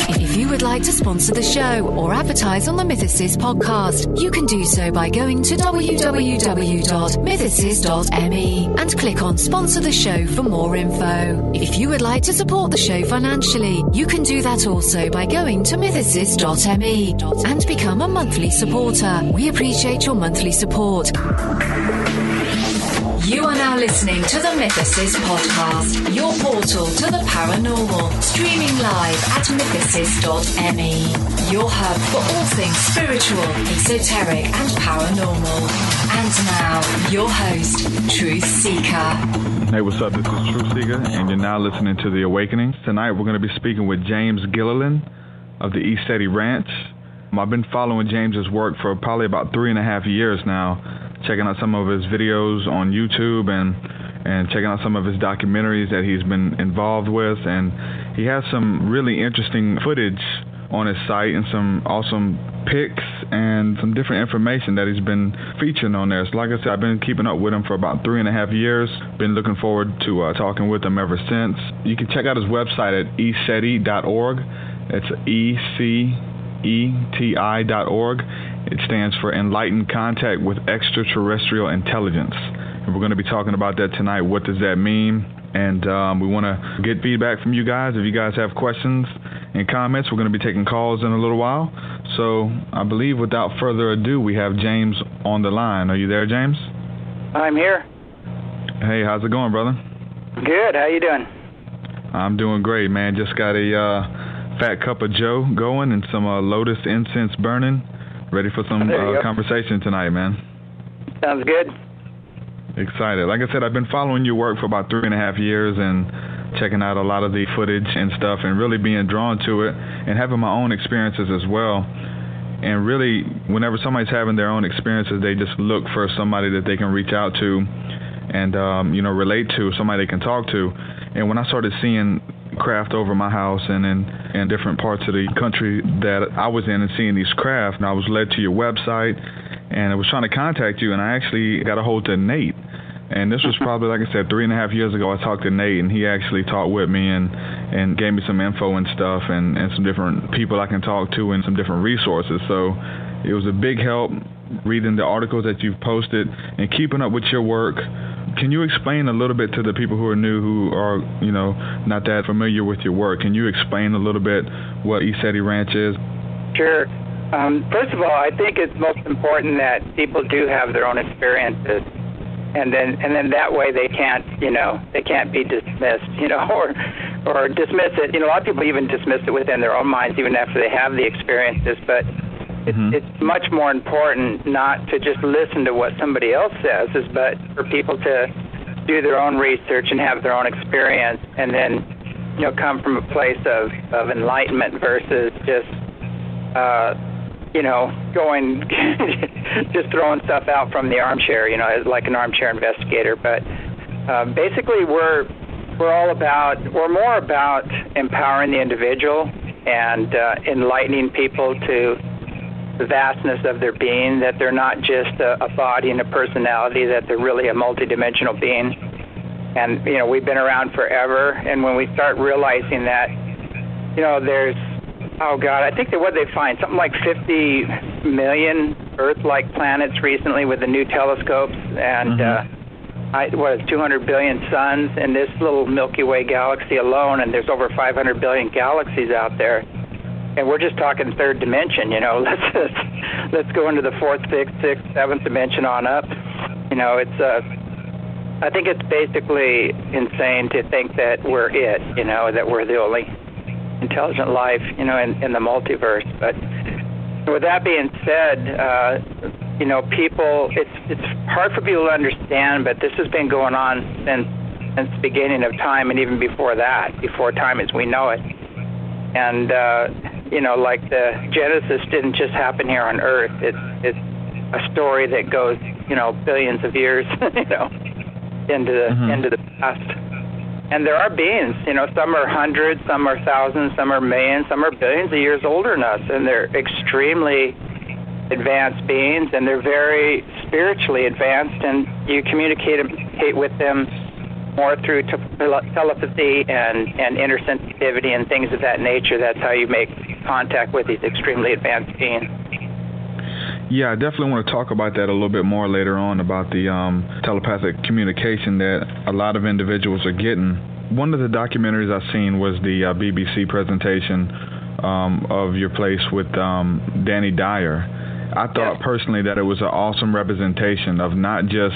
If you would like to sponsor the show or advertise on the Mythicist podcast, you can do so by going to www.mythicist.me and click on Sponsor the Show for more info. If you would like to support the show financially, you can do that also by going to mythicist.me and become a monthly supporter. We appreciate your monthly support. You are now listening to the Mythicist podcast, your portal to the paranormal, streaming live at mythicist.me, your hub for all things spiritual, esoteric and paranormal. And now, your host, Truth Seeker. Hey, what's up? This is Truth Seeker, and you're now listening to The Awakening. Tonight, we're going to be speaking with James Gilliland of the East Ranch. I've been following James's work for probably about 3.5 years now, checking out some of his videos on YouTube and checking out some of his documentaries that he's been involved with. And he has some really interesting footage on his site and some awesome pics and some different information that he's been featuring on there. So like I said, I've been keeping up with him for about 3.5 years. Been looking forward to talking with him ever since. You can check out his website at eceti.org. It's ECETI.org. It stands for Enlightened Contact with Extraterrestrial Intelligence. And we're going to be talking about that tonight. What does that mean? And we want to get feedback from you guys. If you guys have questions and comments, we're going to be taking calls in a little while. So I believe without further ado, we have James on the line. Are you there, James? I'm here. Hey, how's it going, brother? Good. How you doing? I'm doing great, man. Just got a fat cup of Joe going and some Lotus incense burning. Ready for some conversation tonight, man. Sounds good. Excited. Like I said, I've been following your work for about 3.5 years and checking out a lot of the footage and stuff and really being drawn to it and having my own experiences as well. And really, whenever somebody's having their own experiences, they just look for somebody that they can reach out to and, relate to, somebody they can talk to. And when I started seeing craft over my house and in different parts of the country that I was in and seeing these craft, and I was led to your website and I was trying to contact you, and I actually got a hold of Nate. And this was probably, like I said, 3.5 years ago. I talked to Nate, and he actually talked with me and gave me some info and stuff and some different people I can talk to and some different resources. So it was a big help reading the articles that you've posted and keeping up with your work. Can you explain a little bit to the people who are new, who are, not that familiar with your work? Can you explain a little bit what ECETI Ranch is? Sure. First of all, I think it's most important that people do have their own experiences, and then that way they can't be dismissed, or dismiss it. A lot of people even dismiss it within their own minds, even after they have the experiences. But it's much more important not to just listen to what somebody else says, but for people to do their own research and have their own experience, and then come from a place of enlightenment versus just going just throwing stuff out from the armchair, like an armchair investigator. But basically, we're more about empowering the individual and enlightening people to the vastness of their being, that they're not just a body and a personality, that they're really a multidimensional being. And, we've been around forever. And when we start realizing that, there's, I think that what they find, something like 50 million Earth-like planets recently with the new telescopes, and 200 billion suns in this little Milky Way galaxy alone, and there's over 500 billion galaxies out there. And we're just talking third dimension, let's go into the fourth, fifth, sixth, seventh dimension on up. I think it's basically insane to think that we're it, that we're the only intelligent life, in the multiverse. But with that being said, people, it's hard for people to understand, but this has been going on since the beginning of time, and even before that, before time as we know it. And like the Genesis didn't just happen here on Earth. It's a story that goes, billions of years, into the past. And there are beings, some are hundreds, some are thousands, some are millions, some are billions of years older than us, and they're extremely advanced beings, and they're very spiritually advanced, and you communicate with them more through telepathy and intersensitivity and things of that nature. That's how you make contact with these extremely advanced beings. Yeah, I definitely want to talk about that a little bit more later on, about the telepathic communication that a lot of individuals are getting. One of the documentaries I've seen was the BBC presentation of your place with Danny Dyer. I thought personally that it was an awesome representation of not just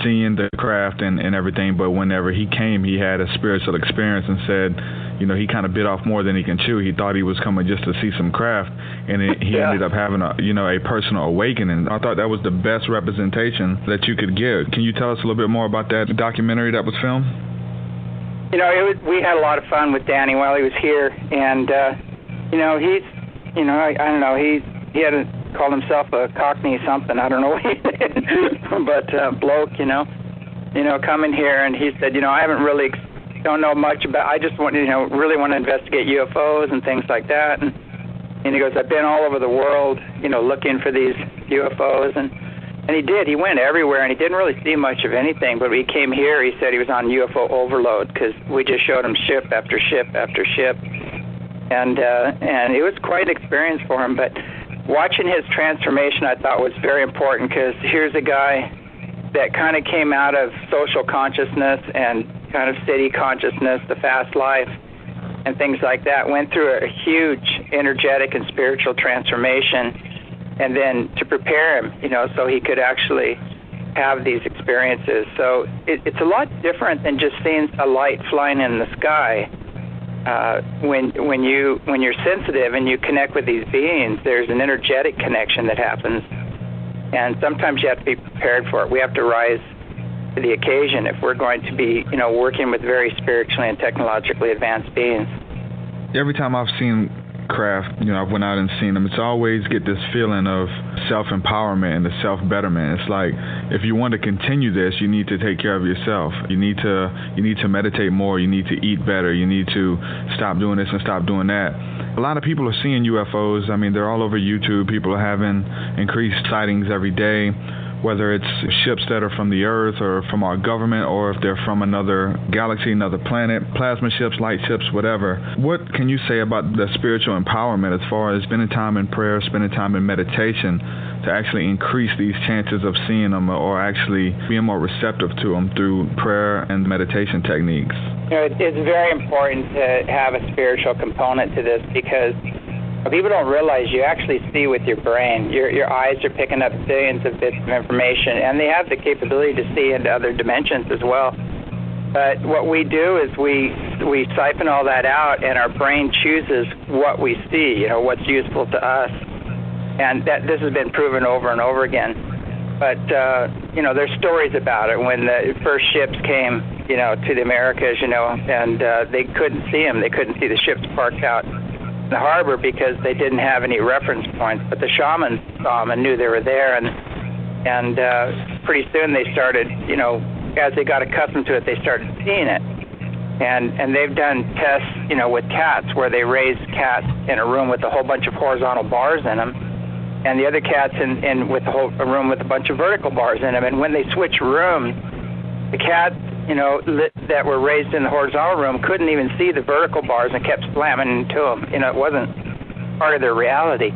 seeing the craft and everything, but whenever he came, he had a spiritual experience and said, he kind of bit off more than he can chew. He thought he was coming just to see some craft, and he ended up having a personal awakening. I thought that was the best representation that you could give. Can you tell us a little bit more about that documentary that was filmed? We had a lot of fun with Danny while he was here, and he's, I don't know, he had called himself a Cockney something. I don't know what he did, but bloke, coming here, and he said, I don't know much about. I just want, really want to investigate UFOs and things like that, and he goes, I've been all over the world, looking for these UFOs, and he did. He went everywhere, and he didn't really see much of anything. But when he came here, he said he was on UFO overload because we just showed him ship after ship after ship, and it was quite an experience for him. But watching his transformation, I thought was very important, because here's a guy that kind of came out of social consciousness and kind of city consciousness, the fast life, and things like that, went through a huge energetic and spiritual transformation, and then to prepare him, so he could actually have these experiences. So it's a lot different than just seeing a light flying in the sky. When you're sensitive and you connect with these beings, there's an energetic connection that happens, and sometimes you have to be prepared for it. We have to rise to the occasion if we're going to be, working with very spiritually and technologically advanced beings. Every time I've seen craft, I've went out and seen them, it's always get this feeling of self-empowerment and the self-betterment. It's like, if you want to continue this, you need to take care of yourself. You need to meditate more. You need to eat better. You need to stop doing this and stop doing that. A lot of people are seeing UFOs. I mean, they're all over YouTube. People are having increased sightings every day, whether it's ships that are from the Earth or from our government, or if they're from another galaxy, another planet, plasma ships, light ships, whatever. What can you say about the spiritual empowerment as far as spending time in prayer, spending time in meditation to actually increase these chances of seeing them, or actually being more receptive to them through prayer and meditation techniques? It's very important to have a spiritual component to this, because people don't realize you actually see with your brain. Your eyes are picking up billions of bits of information, and they have the capability to see into other dimensions as well. But what we do is we siphon all that out, and our brain chooses what we see, what's useful to us. And this has been proven over and over again. But, there's stories about it. When the first ships came, to the Americas, and they couldn't see them. They couldn't see the ships parked out the harbor because they didn't have any reference points, but the shamans saw them and knew they were there, and pretty soon they started, as they got accustomed to it, they started seeing it, and they've done tests, with cats, where they raise cats in a room with a whole bunch of horizontal bars in them, and the other cats in with a room with a bunch of vertical bars in them, and when they switch rooms, the cats that were raised in the horizontal room couldn't even see the vertical bars and kept slamming into them. It wasn't part of their reality.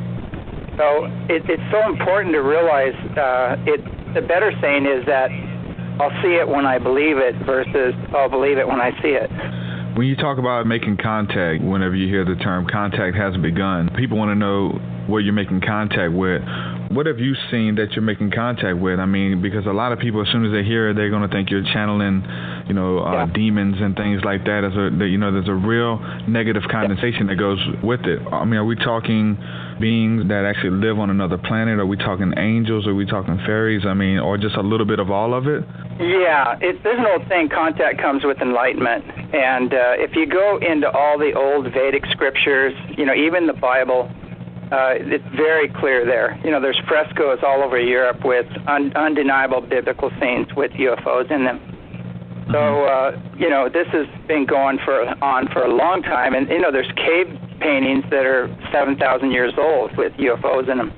So it's so important to realize the better saying is that I'll see it when I believe it versus I'll believe it when I see it. When you talk about making contact, whenever you hear the term contact has begun, people want to know what you're making contact with. What have you seen that you're making contact with? I mean, because a lot of people, as soon as they hear it, they're going to think you're channeling, demons and things like that. There's a real negative connotation that goes with it. I mean, are we talking beings that actually live on another planet? Are we talking angels? Are we talking fairies? I mean, or just a little bit of all of it? Yeah, there's an old saying, contact comes with enlightenment. And if you go into all the old Vedic scriptures, even the Bible, it's very clear there. There's frescoes all over Europe with undeniable biblical scenes with UFOs in them. So, this has been going on for a long time. And, there's cave paintings that are 7,000 years old with UFOs in them.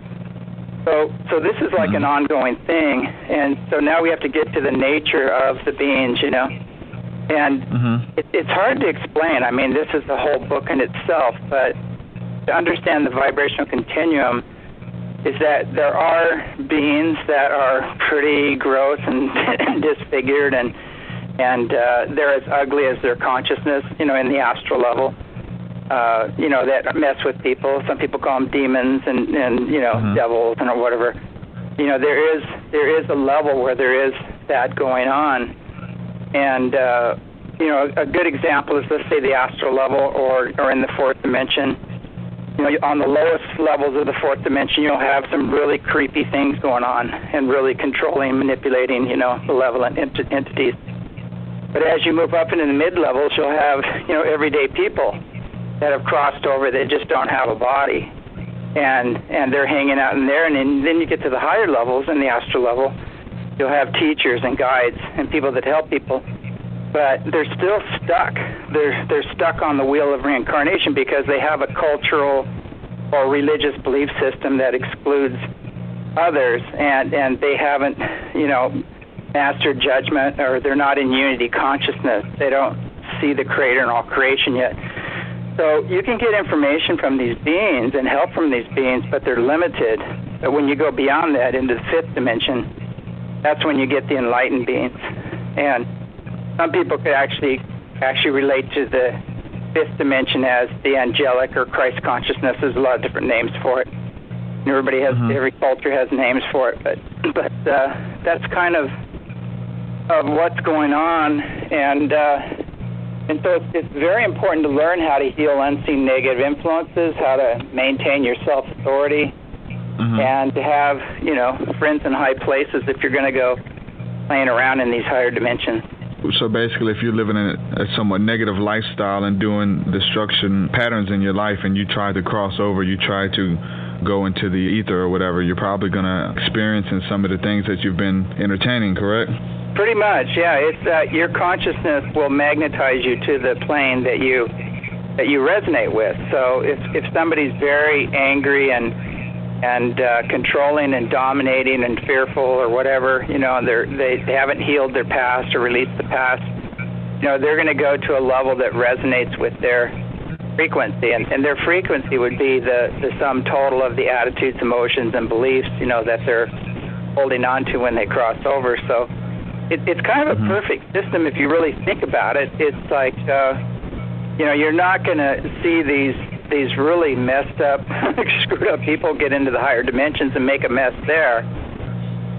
So this is like an ongoing thing. And so now we have to get to the nature of the beings, And it's hard to explain. I mean, this is the whole book in itself, but to understand the vibrational continuum is that there are beings that are pretty gross and disfigured, and they're as ugly as their consciousness, in the astral level, that mess with people. Some people call them demons and devils and whatever. There is a level where there is that going on. And, a good example is, let's say, the astral level or in the fourth dimension. On the lowest levels of the fourth dimension, you'll have some really creepy things going on and really controlling, manipulating, malevolent entities. But as you move up into the mid-levels, you'll have, everyday people that have crossed over that just don't have a body. And they're hanging out in there. And then you get to the higher levels in the astral level, you'll have teachers and guides and people that help people. But they're still stuck. They're stuck on the wheel of reincarnation because they have a cultural or religious belief system that excludes others, and they haven't, mastered judgment, or they're not in unity consciousness. They don't see the Creator in all creation yet. So you can get information from these beings and help from these beings, but they're limited. But when you go beyond that into the fifth dimension, that's when you get the enlightened beings. And some people could actually relate to the fifth dimension as the angelic or Christ consciousness. There's a lot of different names for it. And everybody has, every culture has names for it. But that's kind of what's going on. And so it's very important to learn how to heal unseen negative influences, how to maintain your self-authority, and to have, friends in high places if you're going to go playing around in these higher dimensions. So basically, if you're living in a somewhat negative lifestyle and doing destruction patterns in your life, and you try to cross over, you try to go into the ether or whatever, you're probably going to experience some of the things that you've been entertaining, correct? Pretty much, yeah. It's your consciousness will magnetize you to the plane that you resonate with. So if somebody's very angry and controlling and dominating and fearful or whatever, they haven't healed their past or released the past, they're going to go to a level that resonates with their frequency, and their frequency would be the sum total of the attitudes, emotions, and beliefs, that they're holding on to when they cross over. So it's kind of a perfect system if you really think about it. It's like, you're not going to see these really messed up, screwed up people get into the higher dimensions and make a mess there.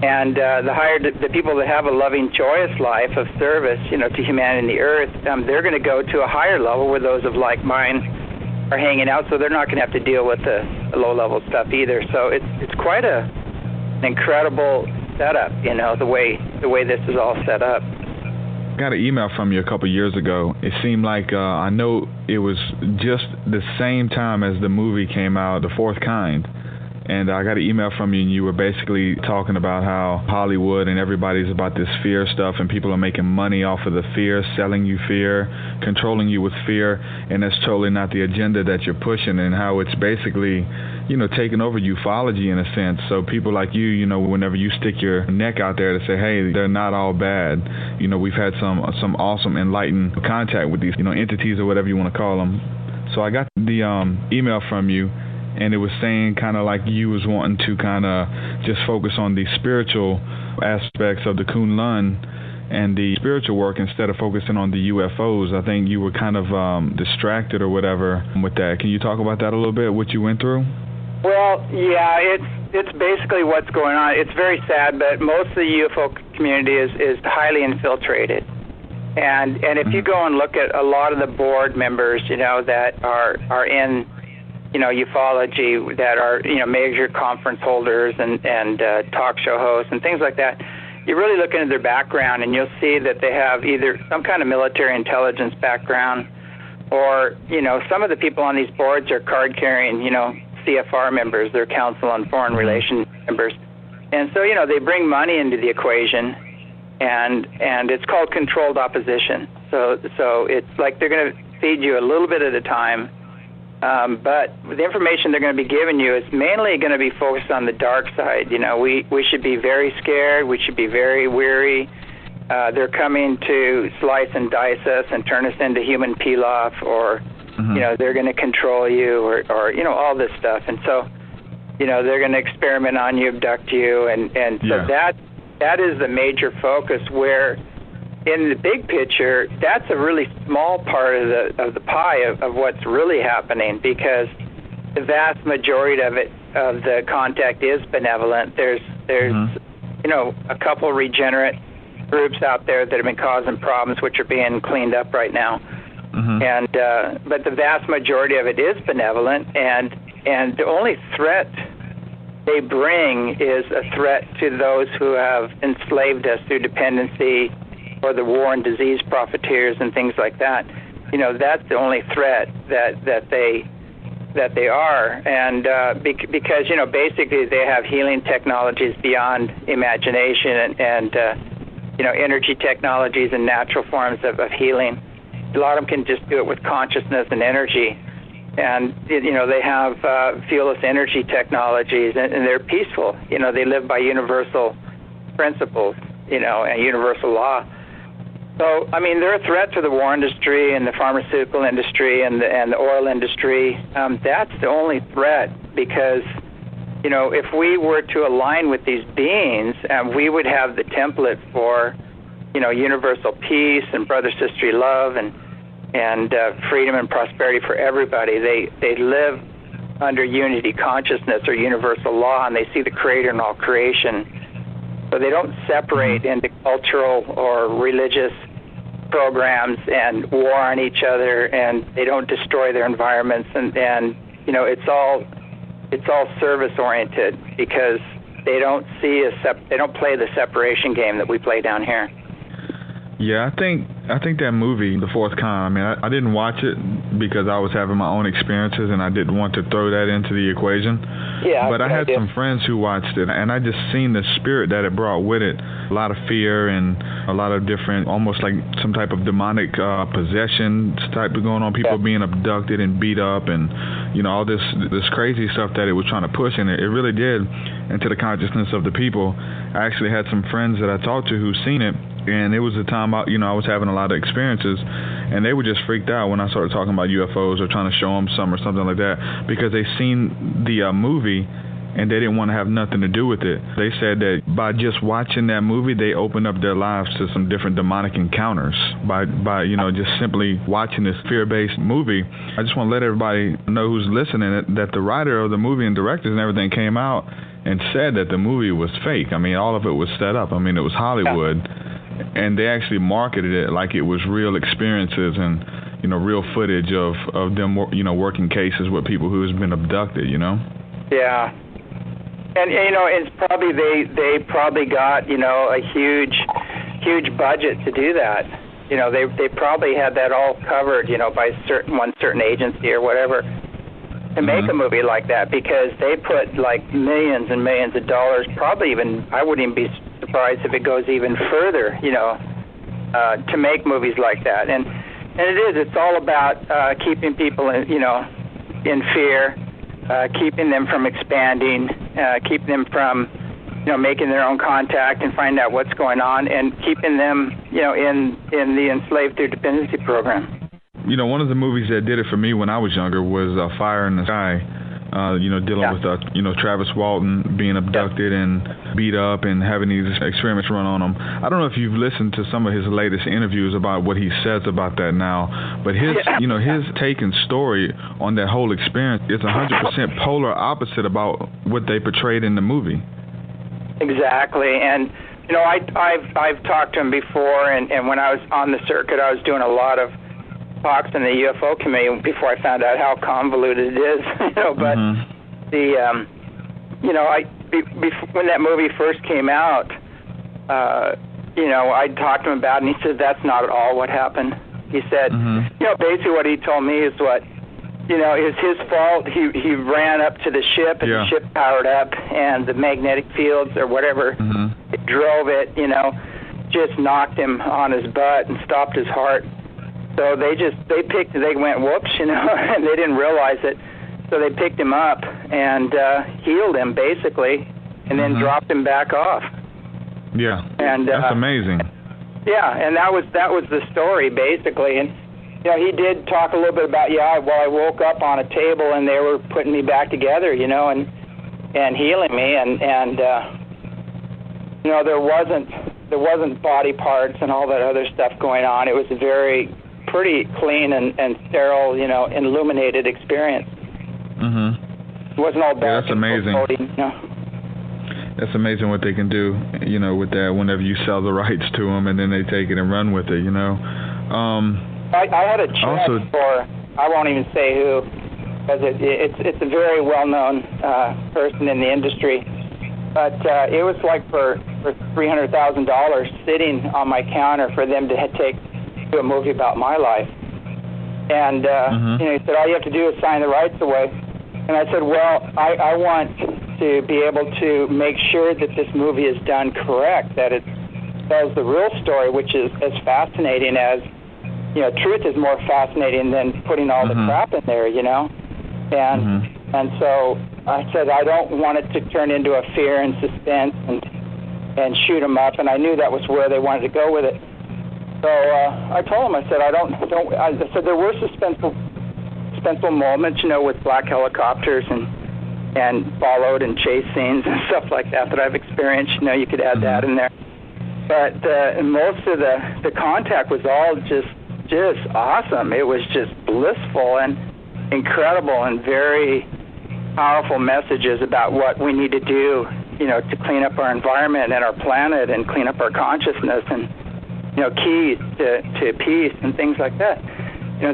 And the people that have a loving, joyous life of service, to humanity and the earth, they're going to go to a higher level where those of like mind are hanging out, so they're not going to have to deal with the low-level stuff either. So it's quite an incredible setup, the way this is all set up. I got an email from you a couple years ago. It seemed like, I know it was just the same time as the movie came out, The Fourth Kind. And I got an email from you, and you were basically talking about how Hollywood and everybody's about this fear stuff, and people are making money off of the fear, selling you fear, controlling you with fear, and that's totally not the agenda that you're pushing, and how it's basically, taking over ufology in a sense. So people like you, whenever you stick your neck out there to say, hey, they're not all bad, we've had some awesome enlightened contact with these, entities or whatever you want to call them. So I got the email from you, and it was saying kind of like you was wanting to kind of just focus on the spiritual aspects of the Kunlun and the spiritual work instead of focusing on the UFOs. I think you were kind of distracted or whatever with that. Can you talk about that a little bit, what you went through? Well, yeah, it's basically what's going on. It's very sad, but most of the UFO community is highly infiltrated. And if you go and look at a lot of the board members, that are in ufology, that are, major conference holders and talk show hosts and things like that, you really look into their background and you'll see that they have either some kind of military intelligence background or, some of the people on these boards are card-carrying, CFR members, they're Council on Foreign Relations members. And so, they bring money into the equation, and it's called controlled opposition. So it's like they're going to feed you a little bit at a time, but the information they're going to be giving you is mainly going to be focused on the dark side. We should be very scared. We should be very weary. they're coming to slice and dice us and turn us into human pilaf, or they're going to control you, or all this stuff. And so they're going to experiment on you, abduct you, and so that is the major focus, where in the big picture, that's a really small part of the pie of what's really happening, because the vast majority of the contact is benevolent. There's a couple regenerate groups out there that have been causing problems, which are being cleaned up right now. And but the vast majority of it is benevolent, and the only threat they bring is a threat to those who have enslaved us through dependency, or the war and disease profiteers and things like that. That's the only threat that they are, and because basically they have healing technologies beyond imagination, and energy technologies and natural forms of healing. A lot of them can just do it with consciousness and energy, and they have fearless energy technologies, and they're peaceful. They live by universal principles, and universal law. So, they're a threat to the war industry and the pharmaceutical industry and the oil industry. That's the only threat, because, if we were to align with these beings, we would have the template for, universal peace and brother-sister love and freedom and prosperity for everybody. They live under unity consciousness or universal law, and they see the Creator in all creation. So they don't separate into cultural or religious programs and war on each other, and they don't destroy their environments, and it's all service oriented, because they don't play the separation game that we play down here. Yeah, I think that movie, The Fourth Kind, I didn't watch it because I was having my own experiences and I didn't want to throw that into the equation. Yeah, but I had some friends who watched it, and I just seen the spirit that it brought with it. A lot of fear and a lot of different, almost like some type of demonic possession type of going on, people being abducted and beat up, and all this crazy stuff that it was trying to push, and it really did into the consciousness of the people. I actually had some friends that I talked to who seen it, and it was a time I was having a lot of experiences, and they were just freaked out when I started talking about UFOs or trying to show them some or something like that, because they seen the movie and they didn't want to have nothing to do with it. They said that by just watching that movie, they opened up their lives to some different demonic encounters by just simply watching this fear-based movie. I just want to let everybody know who's listening that the writer of the movie and directors and everything came out and said that the movie was fake. All of it was set up. It was Hollywood. And they actually marketed it like it was real experiences and, real footage of them, working cases with people who has been abducted, Yeah. And, it's probably, they probably got, a huge budget to do that. They probably had that all covered, by one certain agency or whatever to make a movie like that, because they put like millions and millions of dollars, probably even, I wouldn't even be surprised if it goes even further, to make movies like that. And it's all about keeping people in fear, keeping them from expanding, keeping them from making their own contact and find out what's going on, and keeping them in the enslaved through dependency program. One of the movies that did it for me when I was younger was Fire in the Sky. Dealing with Travis Walton being abducted and beat up and having these experiments run on him. I don't know if you've listened to some of his latest interviews about what he says about that now, but his take and story on that whole experience is 100% polar opposite about what they portrayed in the movie. Exactly, and I've talked to him before, and when I was on the circuit, I was doing a lot of talks in the UFO community before I found out how convoluted it is, but when that movie first came out, I talked to him about it, and he said that's not at all what happened. He said, basically what he told me is what, is his fault. He ran up to the ship, and the ship powered up, and the magnetic fields or whatever it drove it, just knocked him on his butt and stopped his heart. So they went whoops, and they didn't realize it. So they picked him up and healed him basically, and then dropped him back off. Yeah, and that's amazing. Yeah, and that was the story basically. And he did talk a little bit about I woke up on a table and they were putting me back together, and healing me, and there wasn't body parts and all that other stuff going on. It was a pretty clean and sterile, illuminated experience. It wasn't all dark. Yeah, that's amazing. That's amazing what they can do, with that whenever you sell the rights to them and then they take it and run with it, I had a chat for, I won't even say who, because it's a very well-known person in the industry, but it was like for $300,000 sitting on my counter for them to do a movie about my life. And he said, all you have to do is sign the rights away. And I said, well, I want to be able to make sure that this movie is done correct, that it tells the real story, which is as fascinating as, truth is more fascinating than putting all the crap in there, And so I said, I don't want it to turn into a fear and suspense and shoot them up, and I knew that was where they wanted to go with it. So I told them, I said, I said there were suspenseful moments, with black helicopters and followed and chase scenes and stuff like that I've experienced. You could add that in there. But most of the contact was all just awesome. It was just blissful and incredible and very powerful messages about what we need to do, to clean up our environment and our planet and clean up our consciousness and, keys to peace and things like that.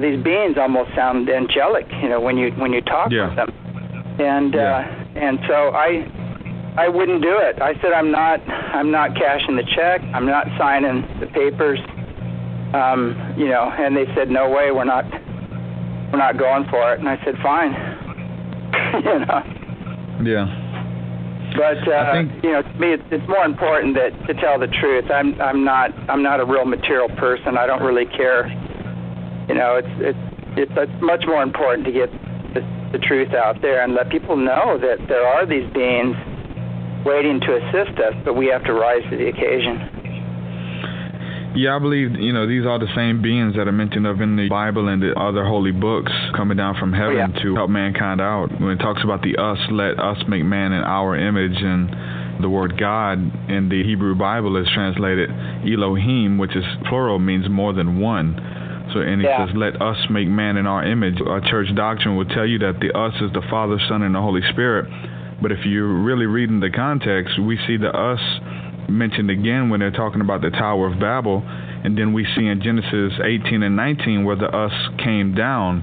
These beings almost sound angelic, when you talk with them. And so I wouldn't do it. I said, I'm not cashing the check. I'm not signing the papers. And they said, no way, we're not going for it. And I said, fine. Yeah. But I think, to me, it's more important to tell the truth. I'm not a real material person. I don't really care. It's much more important to get the truth out there and let people know that there are these beings waiting to assist us, but we have to rise to the occasion. Yeah, I believe, these are the same beings that are mentioned of in the Bible and the other holy books coming down from heaven to help mankind out. When it talks about the us, let us make man in our image, and the word God in the Hebrew Bible is translated Elohim, which is plural, means more than one. So, and it says, let us make man in our image. Our church doctrine will tell you that the us is the Father, Son, and the Holy Spirit. But if you're really reading the context, we see the us mentioned again when they're talking about the Tower of Babel, and then we see in Genesis 18 and 19 where the us came down,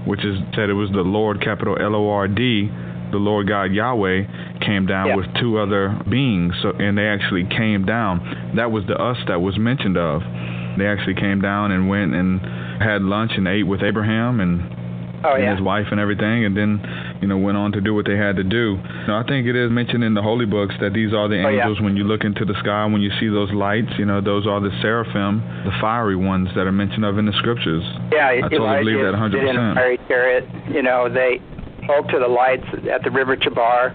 which is said it was the Lord, capital L-O-R-D, the Lord God Yahweh came down with two other beings, and they actually came down. That was the us that was mentioned of. They actually came down and went and had lunch and ate with Abraham and his wife and everything, and then went on to do what they had to do. I think it is mentioned in the holy books that these are the angels. When you look into the sky, when you see those lights, those are the seraphim, the fiery ones that are mentioned of in the scriptures. Yeah, I totally believe that 100%. In a fiery chariot, they spoke to the lights at the river Chabar.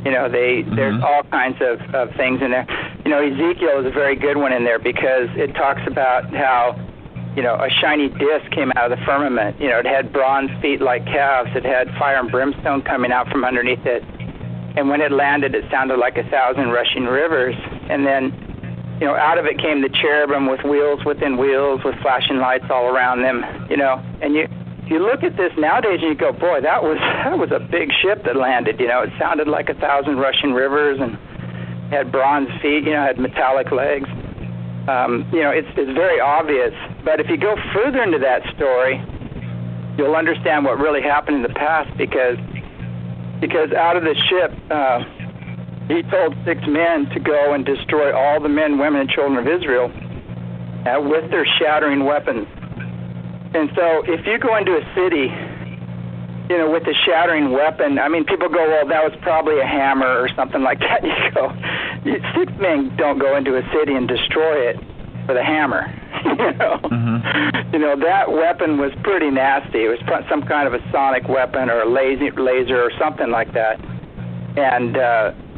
There's all kinds of things in there. Ezekiel is a very good one in there because it talks about how a shiny disc came out of the firmament. It had bronze feet like calves. It had fire and brimstone coming out from underneath it. And when it landed, it sounded like 1,000 rushing rivers. And then, out of it came the cherubim with wheels within wheels, with flashing lights all around them. And you look at this nowadays and you go, boy, that was a big ship that landed. It sounded like 1,000 rushing rivers and had bronze feet. Had metallic legs. It's very obvious. But if you go further into that story, you'll understand what really happened in the past because out of the ship, he told 6 men to go and destroy all the men, women, and children of Israel with their shattering weapons. And so if you go into a city, with a shattering weapon, people go, well, that was probably a hammer or something like that. You go, 6 men don't go into a city and destroy it with a hammer. That weapon was pretty nasty. It was some kind of a sonic weapon or a laser or something like that. And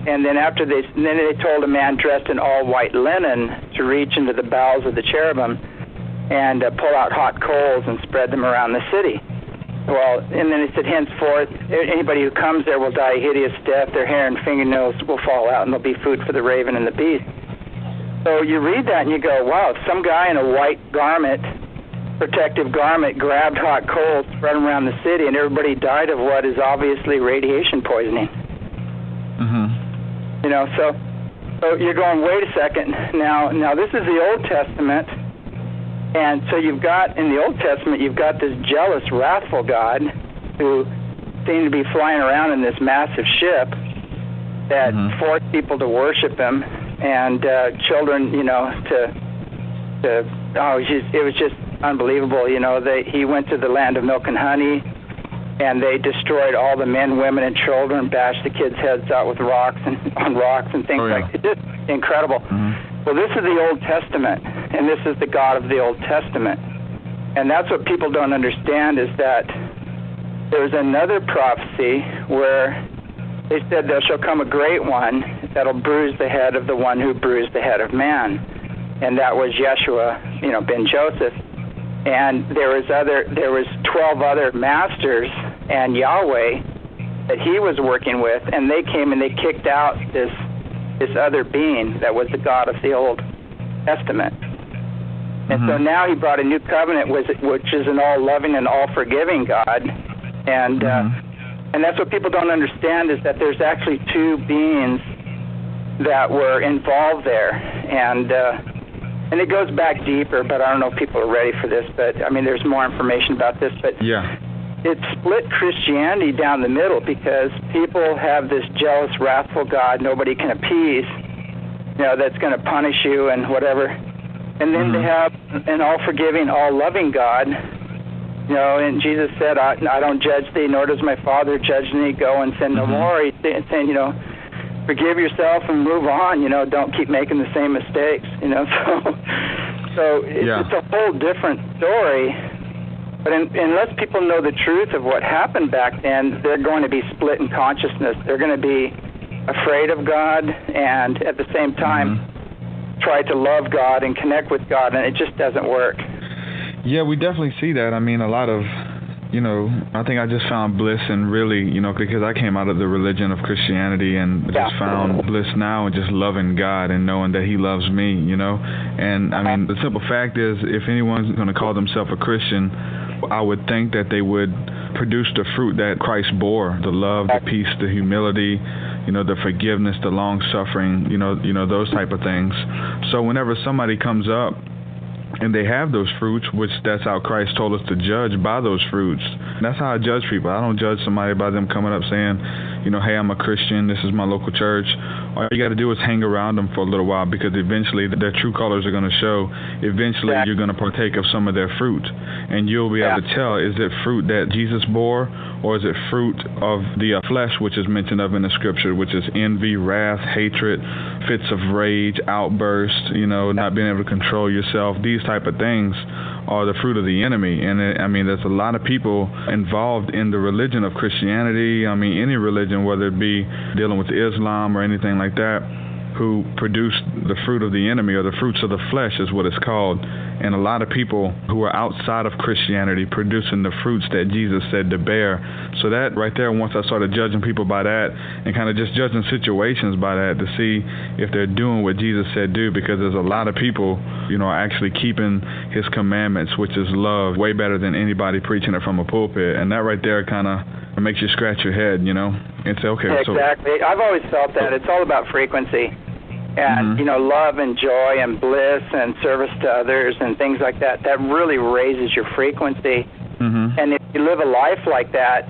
And then then they told a man dressed in all white linen to reach into the bowels of the cherubim and pull out hot coals and spread them around the city. Well, and then it said, henceforth, anybody who comes there will die a hideous death. Their hair and fingernails will fall out, and there'll be food for the raven and the beast. So you read that, and you go, wow, some guy in a white garment, protective garment, grabbed hot coals, spread them around the city, and everybody died of what is obviously radiation poisoning. Mm-hmm. You know, so you're going, wait a second. Now this is the Old Testament. And so you've got, in the Old Testament, you've got this jealous, wrathful God who seemed to be flying around in this massive ship that forced people to worship him and children, you know, it was just unbelievable. You know, he went to the land of milk and honey, and they destroyed all the men, women, and children, bashed the kids' heads out with rocks and things like that. It's just incredible. Mm-hmm. Well, this is the Old Testament, and this is the God of the Old Testament. And that's what people don't understand, is that there's another prophecy where they said there shall come a great one that'll bruise the head of the one who bruised the head of man. And that was Yeshua, you know, ben Joseph. And there was 12 other masters and Yahweh that he was working with, and they came and they kicked out this other being that was the God of the Old Testament. And so now he brought a new covenant, which is an all-loving and all-forgiving God. And that's what people don't understand, is that there's actually two beings that were involved there. And it goes back deeper, but I don't know if people are ready for this. But, I mean, there's more information about this. But it split Christianity down the middle, because people have this jealous, wrathful God nobody can appease, you know, that's going to punish you and whatever. And then they have an all-forgiving, all-loving God, you know, and Jesus said, I don't judge thee, nor does my Father judge thee. Go and sin no more. He's saying, you know, forgive yourself and move on, you know, don't keep making the same mistakes, you know. So it's a whole different story. But unless people know the truth of what happened back then, they're going to be split in consciousness. They're going to be afraid of God and at the same time try to love God and connect with God, and it just doesn't work. Yeah, we definitely see that. I mean, a lot of, you know, I think I just found bliss in really, you know, because I came out of the religion of Christianity and just found bliss now in just loving God and knowing that he loves me, you know. And, I mean, the simple fact is, if anyone's going to call themselves a Christian, I would think that they would produce the fruit that Christ bore, the love, the peace, the humility, you know, the forgiveness, the long-suffering, you know, those type of things. So whenever somebody comes up and they have those fruits, which that's how Christ told us to judge, by those fruits. That's how I judge people. I don't judge somebody by them coming up saying, you know, hey, I'm a Christian, this is my local church. All you got to do is hang around them for a little while, because eventually their true colors are going to show. Eventually you're going to partake of some of their fruit, and you'll be able to tell, is it fruit that Jesus bore, or is it fruit of the flesh, which is mentioned of in the scripture, which is envy, wrath, hatred, fits of rage, outbursts, you know, not being able to control yourself. These type of things are the fruit of the enemy. And I mean, there's a lot of people involved in the religion of Christianity, I mean, any religion, whether it be dealing with Islam or anything like that, who produce the fruit of the enemy, or the fruits of the flesh is what it's called. And a lot of people who are outside of Christianity producing the fruits that Jesus said to bear. So that right there, once I started judging people by that, and kind of just judging situations by that, to see if they're doing what Jesus said do, because there's a lot of people, you know, actually keeping his commandments, which is love, way better than anybody preaching it from a pulpit. And that right there kind of makes you scratch your head, you know, and say, okay. Exactly. I've always felt that. It's all about frequency. And, you know, love and joy and bliss and service to others and things like that, that really raises your frequency. And if you live a life like that,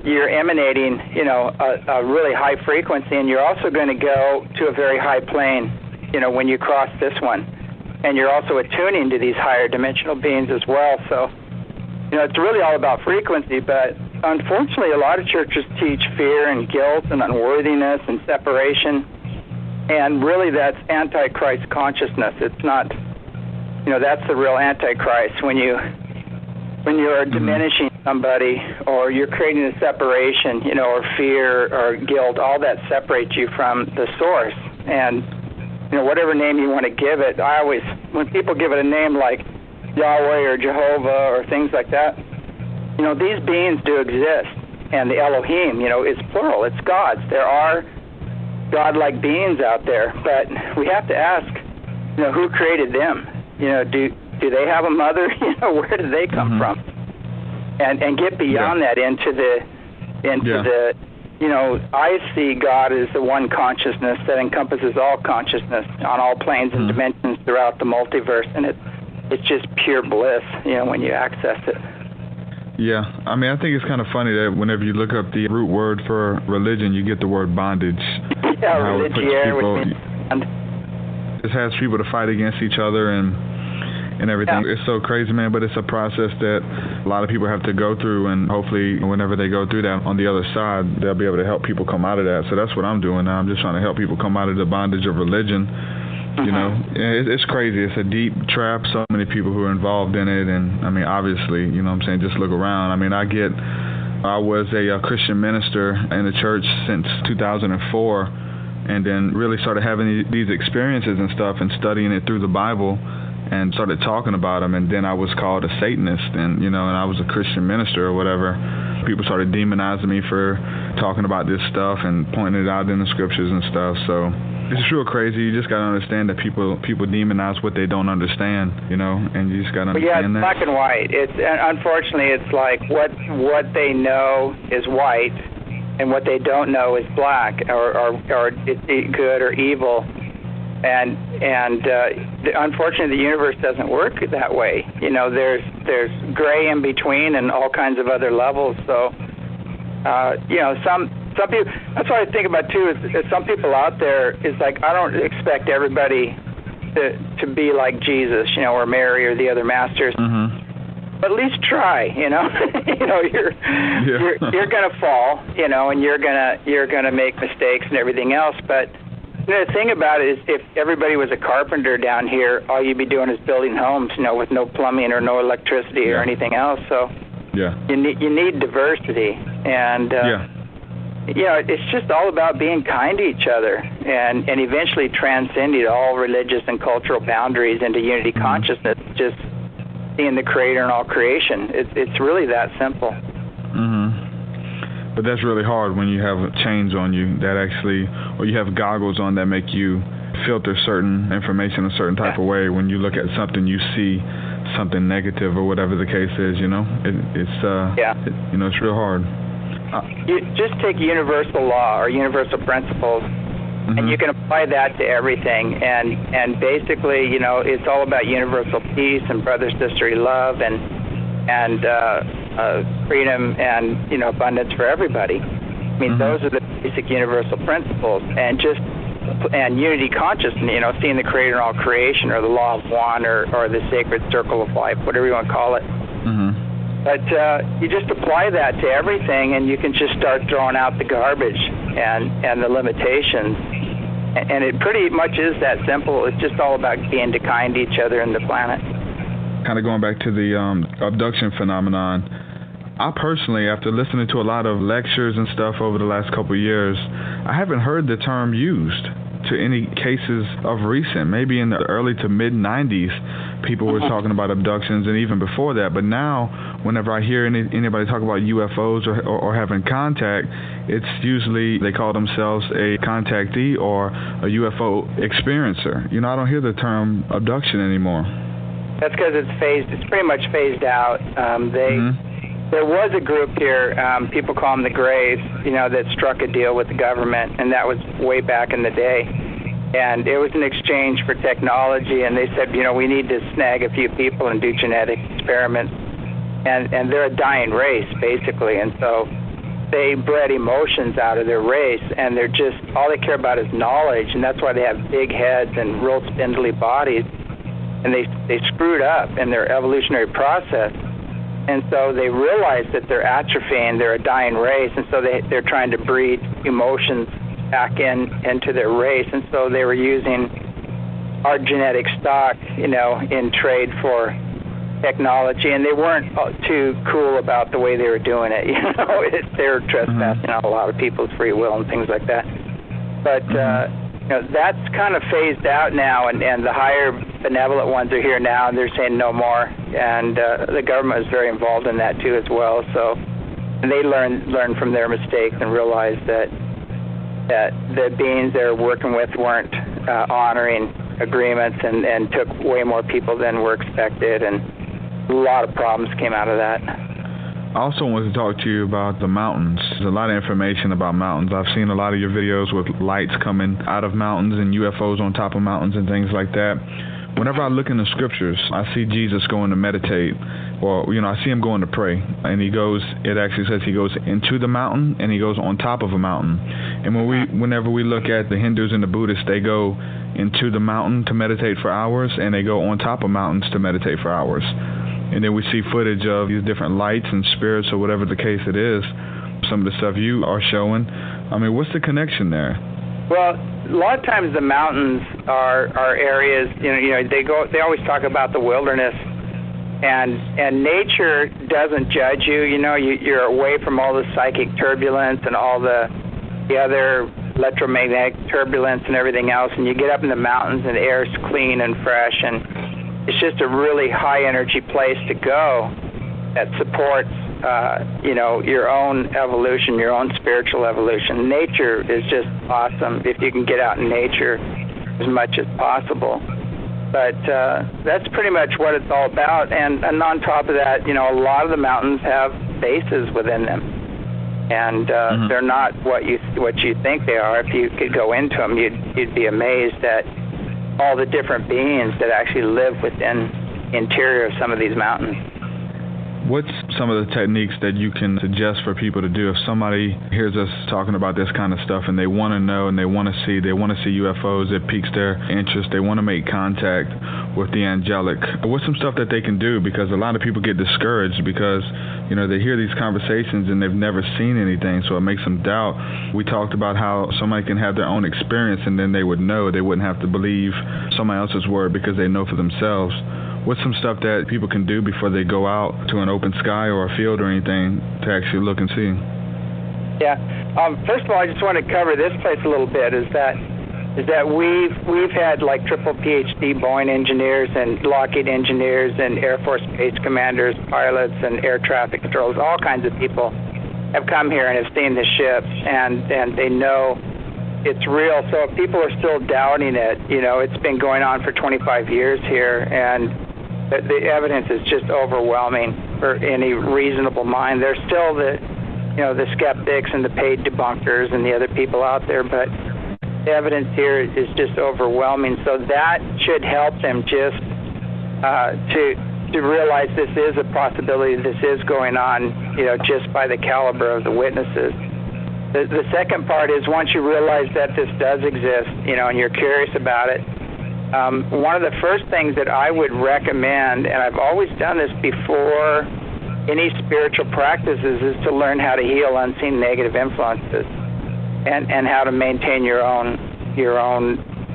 you're emanating, you know, a really high frequency, and you're also going to go to a very high plane, you know, when you cross this one. And you're also attuning to these higher dimensional beings as well. So, you know, it's really all about frequency, but unfortunately a lot of churches teach fear and guilt and unworthiness and separation. And really, that's Antichrist consciousness. It's not, you know, that's the real Antichrist, when you are diminishing somebody, or you're creating a separation, or fear or guilt, all that separates you from the source. And, whatever name you want to give it, when people give it a name like Yahweh or Jehovah or things like that, these beings do exist. And the Elohim, is plural. It's gods. There are godlike beings out there, but we have to ask, who created them? Do they have a mother? Where did they come from? And get beyond that into the I see God as the one consciousness that encompasses all consciousness on all planes and dimensions throughout the multiverse, and it's just pure bliss, when you access it. Yeah, I think it's kind of funny that whenever you look up the root word for religion, you get the word bondage. Yeah, religion. It has people to fight against each other and everything. Yeah. It's so crazy, man, but it's a process that a lot of people have to go through, and hopefully whenever they go through that, on the other side, they'll be able to help people come out of that. So that's what I'm doing now. I'm just trying to help people come out of the bondage of religion. It's crazy. It's a deep trap. So many people who are involved in it, and obviously, just look around. I was a Christian minister in the church since 2004, and then really started having these experiences and stuff, and studying it through the Bible, and started talking about them. And then I was called a Satanist, and I was a Christian minister or whatever. People started demonizing me for talking about this stuff and pointing it out in the scriptures and stuff. So it's real crazy. You just got to understand that people demonize what they don't understand, and you just got to understand that. Yeah, it's black and white. Unfortunately, it's like what they know is white, and what they don't know is black, or it's good or evil. And unfortunately, the universe doesn't work that way. There's gray in between and all kinds of other levels. So, some people. That's what I think about too. Is some people out there is like, I don't expect everybody to be like Jesus, or Mary or the other masters. But at least try. You're gonna fall, and you're gonna make mistakes and everything else, but. The thing about it is, if everybody was a carpenter down here, all you'd be doing is building homes, with no plumbing or no electricity or anything else. So, you need diversity, and it's just all about being kind to each other, and eventually transcending all religious and cultural boundaries into unity consciousness. Just seeing the Creator in all creation. It's really that simple. But that's really hard when you have chains on you or you have goggles on that make you filter certain information a certain type of way. When you look at something, you see something negative or whatever the case is, it's real hard. You just take universal law or universal principles, and you can apply that to everything. And basically, it's all about universal peace and brother-sisterly love and freedom and abundance for everybody. Those are the basic universal principles, and unity consciousness. Seeing the Creator in all creation, or the law of one, or the sacred circle of life, whatever you want to call it. But you just apply that to everything, and you can just start throwing out the garbage and the limitations. And it pretty much is that simple. It's just all about being kind to each other and the planet. Kind of going back to the abduction phenomenon, I personally, after listening to a lot of lectures and stuff over the last couple of years, I haven't heard the term used to any cases of recent. Maybe in the early to mid-'90s, people were talking about abductions, and even before that. But now, whenever I hear anybody talk about UFOs or having contact, it's usually they call themselves a contactee or a UFO experiencer. I don't hear the term abduction anymore. That's because it's pretty much phased out. There was a group here, people call them the Greys, that struck a deal with the government, and that was way back in the day. And it was an exchange for technology, and they said, we need to snag a few people and do genetic experiments. And they're a dying race, basically, and so they bred emotions out of their race, and they're just, all they care about is knowledge, and that's why they have big heads and real spindly bodies. And they screwed up in their evolutionary process. And so they realized that they're atrophying, they're a dying race, and so they're trying to breed emotions back into their race. And so they were using our genetic stock, in trade for technology, and they weren't too cool about the way they were doing it. They were trespassing on a lot of people's free will and things like that. But that's kind of phased out now, and the higher benevolent ones are here now, and they're saying no more. And the government is very involved in that too as well. So, and they learn from their mistakes and realize that the beings they're working with weren't honoring agreements and took way more people than were expected, and a lot of problems came out of that. I also wanted to talk to you about the mountains. There's a lot of information about mountains. I've seen a lot of your videos with lights coming out of mountains and UFOs on top of mountains and things like that. Whenever I look in the scriptures, I see Jesus going to meditate, or, I see him going to pray. And it actually says he goes into the mountain and he goes on top of a mountain. And whenever we look at the Hindus and the Buddhists, they go into the mountain to meditate for hours, and they go on top of mountains to meditate for hours. And then we see footage of these different lights and spirits, or whatever the case it is, some of the stuff you are showing. I mean, what's the connection there? Well, a lot of times the mountains are areas, they always talk about the wilderness, and nature doesn't judge you. You're away from all the psychic turbulence and all the other electromagnetic turbulence and everything else, and you get up in the mountains and the air's clean and fresh, and it's just a really high energy place to go that supports your own evolution, your own spiritual evolution. Nature is just awesome if you can get out in nature as much as possible. But that's pretty much what it's all about. And on top of that, a lot of the mountains have bases within them, and they're not what you think they are. If you could go into them, you'd be amazed at all the different beings that actually live within the interior of some of these mountains. What's some of the techniques that you can suggest for people to do if somebody hears us talking about this kind of stuff and they want to know and they want to see UFOs, it piques their interest, they want to make contact with the angelic? What's some stuff that they can do? Because a lot of people get discouraged because, they hear these conversations and they've never seen anything, so it makes them doubt. We talked about how somebody can have their own experience and then they would know. They wouldn't have to believe somebody else's word because they know for themselves. What's some stuff that people can do before they go out to an open sky or a field or anything to actually look and see? Yeah. First of all, I just want to cover this place a little bit. Is that we've had like triple PhD Boeing engineers and Lockheed engineers and Air Force base commanders, pilots, and air traffic controllers. All kinds of people have come here and have seen the ships, and they know it's real. So if people are still doubting it, it's been going on for 25 years here, and the evidence is just overwhelming for any reasonable mind. There's still the skeptics and the paid debunkers and the other people out there, but the evidence here is just overwhelming. So that should help them just to realize this is a possibility, this is going on, just by the caliber of the witnesses. The second part is once you realize that this does exist, and you're curious about it, one of the first things that I would recommend, and I've always done this before any spiritual practices, is to learn how to heal unseen negative influences and how to maintain your own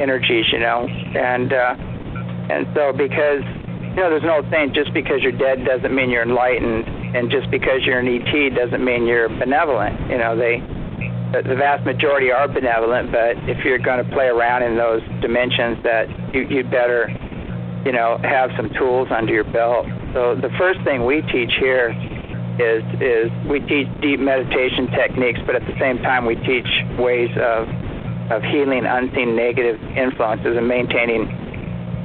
energies, and so because there's an old saying, just because you're dead doesn't mean you're enlightened, and just because you're an ET doesn't mean you're benevolent. The vast majority are benevolent, but if you're going to play around in those dimensions, that you'd better, have some tools under your belt. So the first thing we teach here is we teach deep meditation techniques, but at the same time we teach ways of healing unseen negative influences and maintaining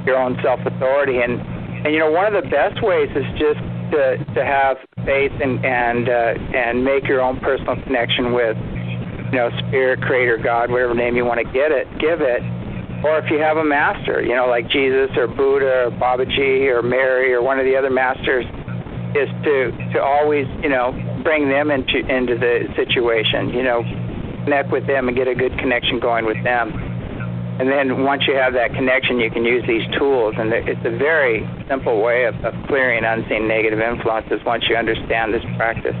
your own self-authority. And one of the best ways is just to have faith and make your own personal connection with Spirit, Creator, God, whatever name you want to give it. Or if you have a master, like Jesus or Buddha or Babaji or Mary or one of the other masters, is to always, bring them into the situation, connect with them and get a good connection going with them. And then once you have that connection, you can use these tools. And it's a very simple way of clearing unseen negative influences once you understand this practice.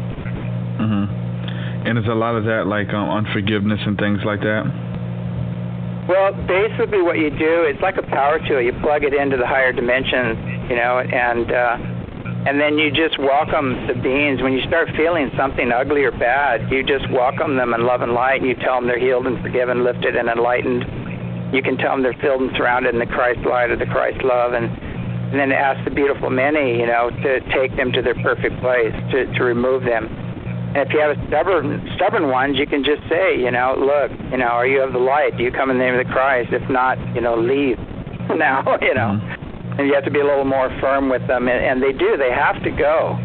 Mm-hmm. And is a lot of that like unforgiveness and things like that? Well, basically what you do, it's like a power tool. You plug it into the higher dimensions, and And then you just welcome the beings. When you start feeling something ugly or bad, you just welcome them in love and light. You tell them they're healed and forgiven, lifted and enlightened. You can tell them they're filled and surrounded in the Christ light or the Christ love. And then ask the beautiful many, to take them to their perfect place, to remove them. And if you have stubborn ones, you can just say, look, are you of the light? Do you come in the name of the Christ? If not, leave now, And you have to be a little more firm with them, and they do. They have to go.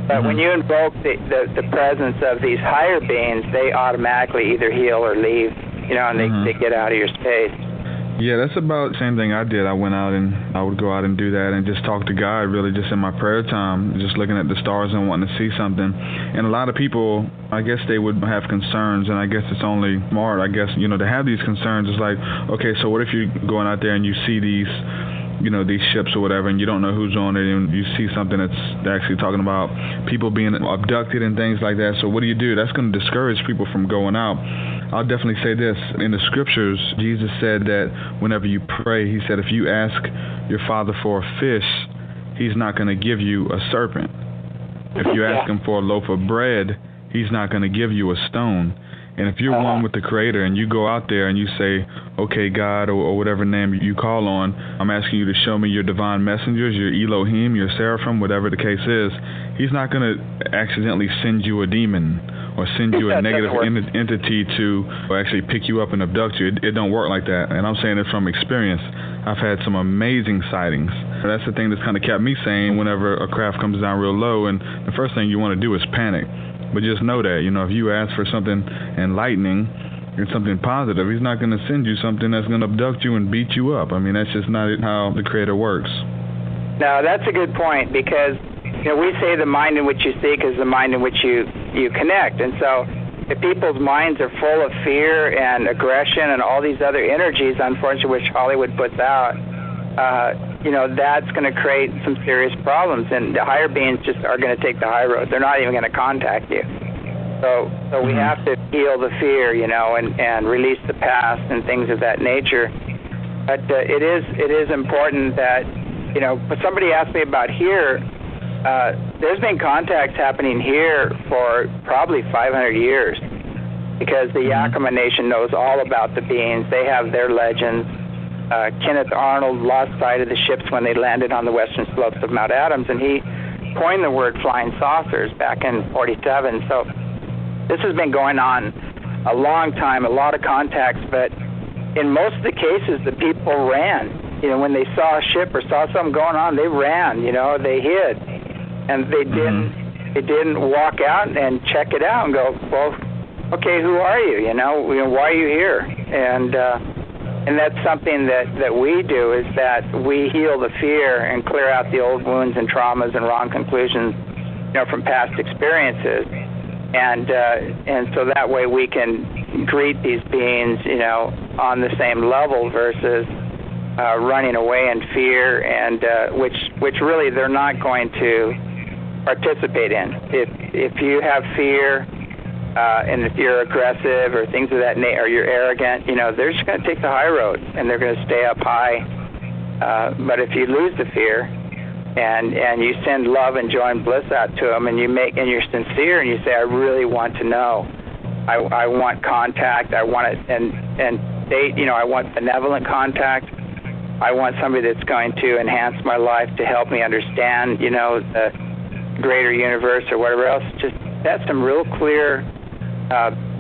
But when you invoke the presence of these higher beings, they automatically either heal or leave, and they get out of your space. Yeah, that's about the same thing I did. I went out and I would go out and do that and just talk to God, really, just in my prayer time, just looking at the stars and wanting to see something. And a lot of people, I guess they would have concerns, and I guess it's only smart, to have these concerns. It's like, okay, so what if you're going out there and you see these ships or whatever, and you don't know who's on it, and you see something that's actually talking about people being abducted and things like that. So what do? That's going to discourage people from going out. I'll definitely say this. In the scriptures, Jesus said that whenever you pray, he said, if you ask your Father for a fish, he's not going to give you a serpent. If you ask him for a loaf of bread, he's not going to give you a stone. And if you're one with the Creator and you go out there and you say, okay, God, or whatever name you call on, I'm asking you to show me your divine messengers, your Elohim, your Seraphim, whatever the case is, he's not going to accidentally send you a demon or send you a negative entity to actually pick you up and abduct you. It don't work like that. And I'm saying it from experience. I've had some amazing sightings. That's the thing that's kind of kept me sane whenever a craft comes down real low, and the first thing you want to do is panic. But just know that, if you ask for something enlightening and something positive, he's not going to send you something that's going to abduct you and beat you up. I mean, that's just not how the Creator works. No, that's a good point, because we say the mind in which you seek is the mind in which you connect. And so if people's minds are full of fear and aggression and all these other energies, unfortunately, which Hollywood puts out, that's going to create some serious problems. And the higher beings just are going to take the high road. They're not even going to contact you. So we have to heal the fear, and release the past and things of that nature. But it is important that, but somebody asked me about here. There's been contacts happening here for probably 500 years, because the Yakima Nation knows all about the beings. They have their legends. Kenneth Arnold lost sight of the ships when they landed on the western slopes of Mount Adams, and he coined the word flying saucers back in 47. So this has been going on a long time, a lot of contacts, but in most of the cases, the people ran. When they saw a ship or saw something going on, they ran, they hid. And they didn't walk out and check it out and go, well, okay, who are you? Why are you here? And that's something that we do, is that we heal the fear and clear out the old wounds and traumas and wrong conclusions, from past experiences. And so that way we can greet these beings, on the same level versus running away in fear, and which really they're not going to participate in. If you have fear, and if you're aggressive or things of that nature, or you're arrogant, they're just going to take the high road and they're going to stay up high. But if you lose the fear and you send love and joy and bliss out to them, and you're sincere and you say, I really want to know, I want contact, I want it, and they, I want benevolent contact. I want somebody that's going to enhance my life, to help me understand, the greater universe or whatever else. Just that's some real clear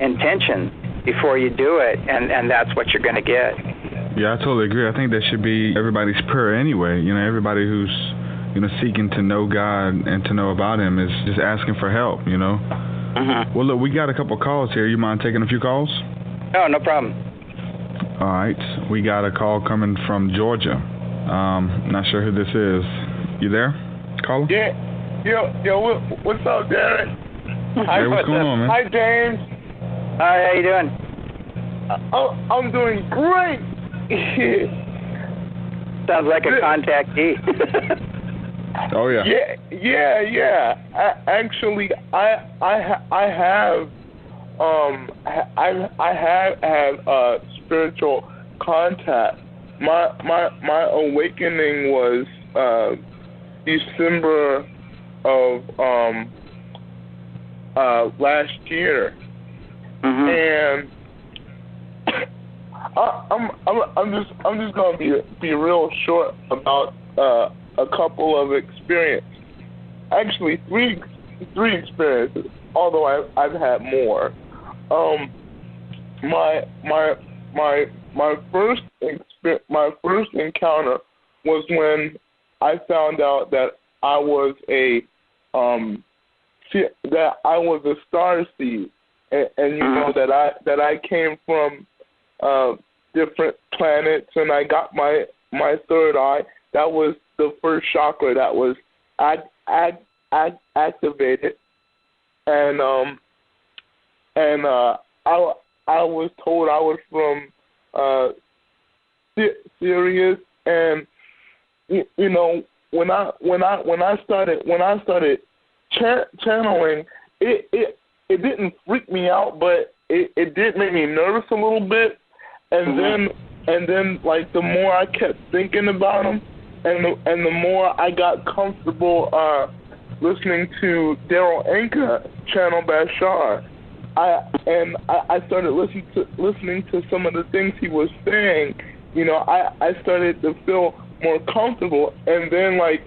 intention before you do it, and that's what you're going to get. Yeah, I totally agree. I think that should be everybody's prayer anyway. Everybody who's seeking to know God and to know about Him is just asking for help. Well, look, we got a couple calls here. You mind taking a few calls? No problem. All right, we got a call coming from Georgia. Not sure who this is. You there, caller? Yeah. Yo, what's up, Derek? Hey, what's going on, man? Hi, James. Hi, how you doing? I'm doing great. Sounds like a contactee. Oh yeah. Yeah. Actually, I have had spiritual contact. My awakening was December of last year, and I'm just gonna be real short about a couple of experiences. Actually, three experiences. Although I've had more. My first encounter was when I found out that I was a starseed, and you know that I came from different planets, and I got my third eye. That was the first chakra that was activated, and I was told I was from Sirius, and you know when I started channeling, it didn't freak me out, but it did make me nervous a little bit, and then like the more I kept thinking about them, and the more I got comfortable listening to Daryl Anka channel Bashar, I started listening to some of the things he was saying. You know, I started to feel more comfortable, and then like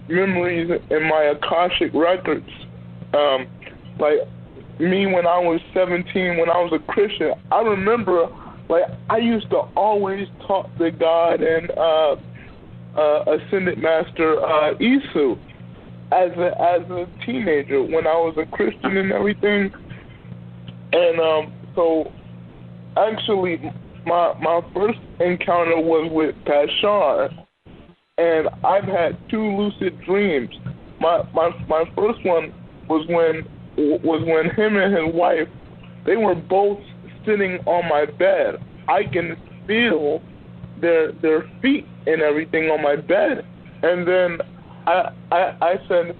memories in my Akashic records, like me when I was 17, when I was a Christian, I remember like I used to always talk to God and Ascended Master Isu as a teenager when I was a Christian and everything. And so actually my first encounter was with Bashar, and I've had two lucid dreams. My first one was when him and his wife, they were both sitting on my bed. I can feel their feet and everything on my bed. And then I said,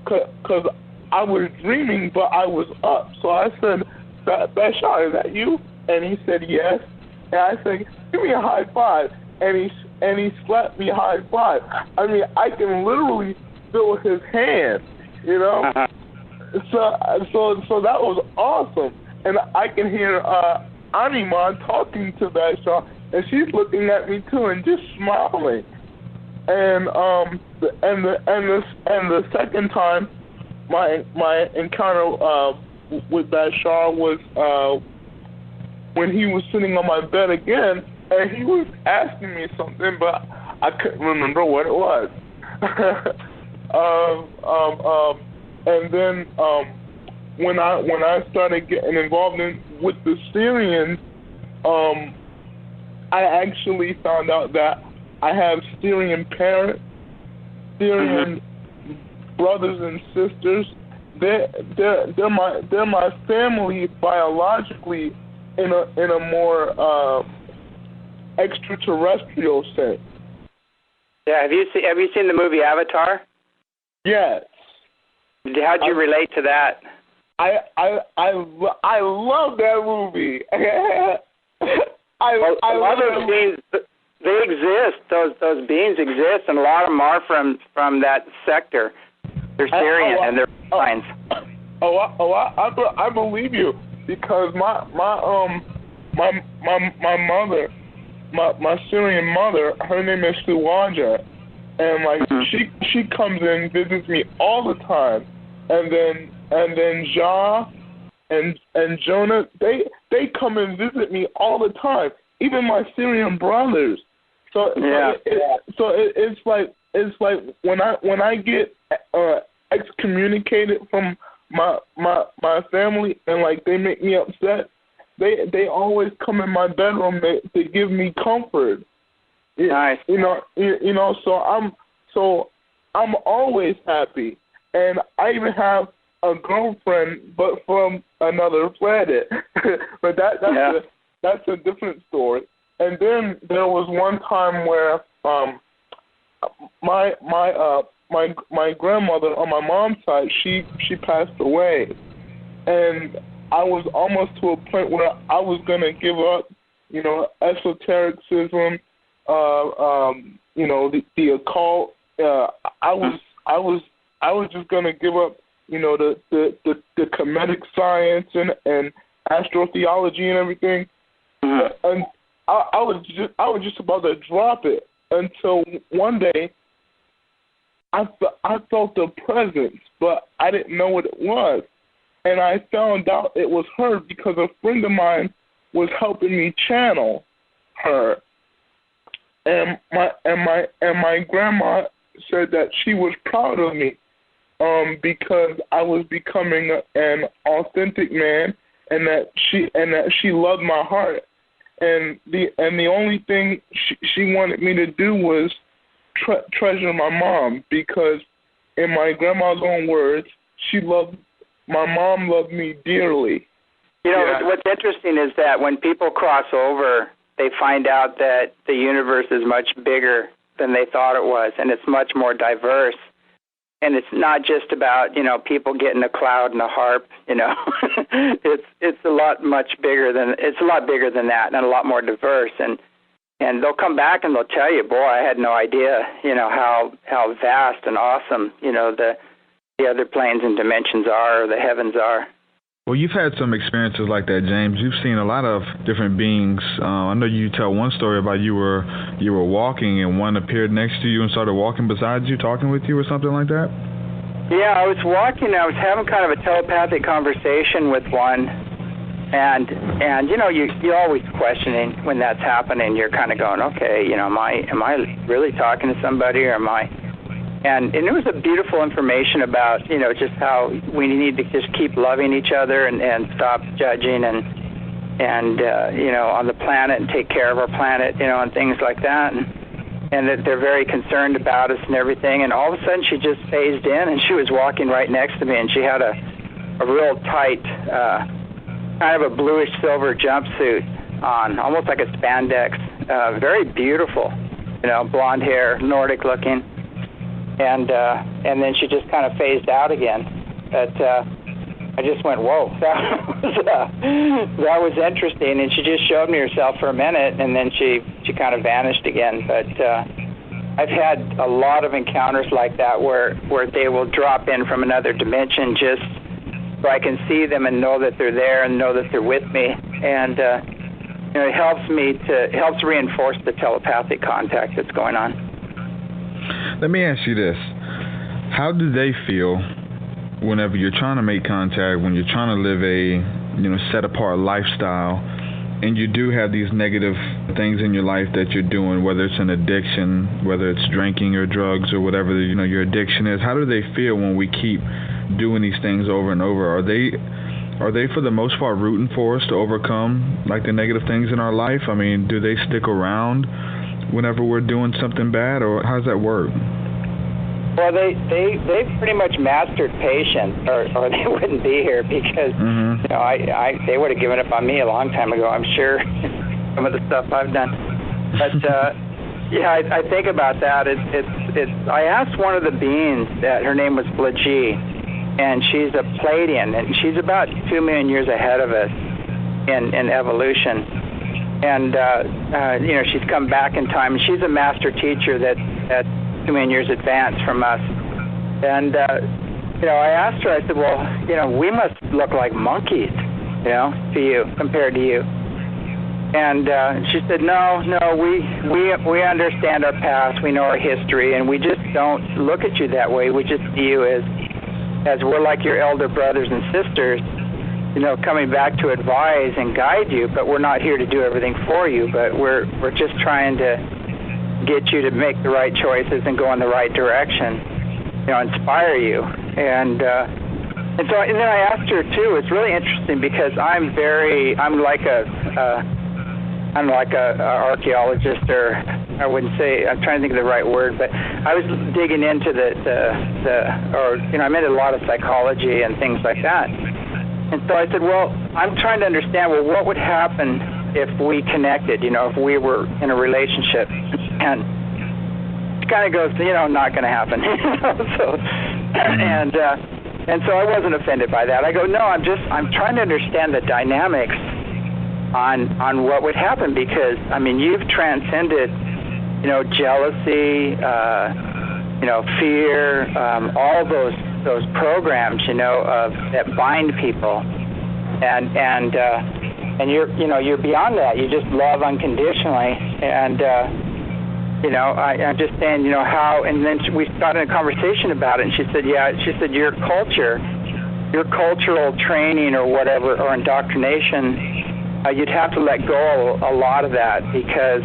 because I was dreaming, but I was up. So I said, Bashar, is that you? And he said, yes. And I said, give me a high five. And he slapped me a high five. I mean, I can literally feel his hand, you know? So that was awesome. And I can hear Anima talking to Bashar, and she's looking at me too and just smiling. And the second time my encounter with Bashar was when he was sitting on my bed again, and he was asking me something, but I couldn't remember what it was. And then when I started getting involved with the Syrians, I actually found out that I have Syrian parents, Syrian brothers and sisters. They're my family biologically in a more extraterrestrial sense. Yeah, have you seen the movie Avatar? Yes. How'd you relate to that? I love that movie. I love those beings. They exist. Those beings exist, and a lot of them are from that sector. They're Syrian and they're signs. I believe you, because my mother, my Syrian mother, her name is Suwaja, and like she comes and visits me all the time, and then Ja and Jonah, they come and visit me all the time. Even my Syrian brothers. So it's like when I get excommunicated from my family, and like they make me upset, they always come in my bedroom to give me comfort. Nice. You know. So I'm always happy, and I even have a girlfriend, but from another planet. But that's a different story. And then there was one time where my grandmother on my mom's side, she passed away, and I was almost to a point where I was gonna give up, esotericism, the occult, I was just gonna give up, the comedic science and astrotheology and everything. Mm-hmm. And I was just about to drop it until one day I felt the presence, but I didn't know what it was, and I found out it was her because a friend of mine was helping me channel her, and my grandma said that she was proud of me because I was becoming an authentic man, and that she loved my heart, and the only thing she wanted me to do was treasure my mom, because in my grandma's own words, my mom loved me dearly. What's interesting is that when people cross over, they find out that the universe is much bigger than they thought it was, and it's much more diverse. And it's not just about, people getting a cloud and a harp, it's a lot bigger than that, and a lot more diverse. And they'll come back and they'll tell you, boy, I had no idea, how vast and awesome, the other planes and dimensions are, or the heavens are. Well, you've had some experiences like that, James. You've seen a lot of different beings. I know you tell one story about you were walking and one appeared next to you and started walking beside you, talking with you or something like that? Yeah, I was walking. I was having kind of a telepathic conversation with one, and you're always questioning when that's happening. You're kind of going, okay, am I really talking to somebody, or am I? And it was a beautiful information about, just how we need to just keep loving each other and stop judging and on the planet and take care of our planet, and things like that. And that they're very concerned about us and everything. And all of a sudden she just phased in, and she was walking right next to me, and she had a real tight, kind of a bluish silver jumpsuit on, almost like a spandex, very beautiful, blonde hair, Nordic looking. And then she just kind of phased out again. But I just went, whoa, that was interesting. And she just showed me herself for a minute, and then she kind of vanished again. But I've had a lot of encounters like that where they will drop in from another dimension just so I can see them and know that they're there and know that they're with me. And it helps reinforce the telepathic contact that's going on. Let me ask you this. How do they feel whenever you're trying to make contact, when you're trying to live a, set-apart lifestyle, and you do have these negative things in your life that you're doing, whether it's an addiction, whether it's drinking or drugs or whatever, your addiction is? How do they feel when we keep doing these things over and over? Are they for the most part rooting for us to overcome like the negative things in our life? I mean, do they stick around whenever we're doing something bad, or how does that work? Well, they've pretty much mastered patience, or they wouldn't be here, because they would have given up on me a long time ago, I'm sure. Some of the stuff I've done, but I think about that. I asked one of the beings that her name was Blajee, and she's a Pleiadian, and she's about 2 million years ahead of us in evolution. And, she's come back in time, and she's a master teacher that's 2 million years advanced from us. And, I asked her, I said, well, we must look like monkeys, to you, compared to you. And she said, no, we understand our past, we know our history, and we just don't look at you that way. We just see you as we're like your elder brothers and sisters, coming back to advise and guide you, but we're not here to do everything for you, but we're just trying to get you to make the right choices and go in the right direction, inspire you. And then I asked her too, it's really interesting because I'm like a archaeologist, or I wouldn't say, I'm trying to think of the right word, but I was digging into I'm into a lot of psychology and things like that. And so I said, well, I'm trying to understand, what would happen if we connected, if we were in a relationship? And it kind of goes, not going to happen. And so I wasn't offended by that. I go, no, I'm trying to understand the dynamics on what would happen, because, you've transcended, jealousy, fear, all those programs, that bind people, and you're beyond that. You just love unconditionally, and I'm just saying, how. And then we started a conversation about it, and she said, your cultural training or whatever, or indoctrination, you'd have to let go a lot of that, because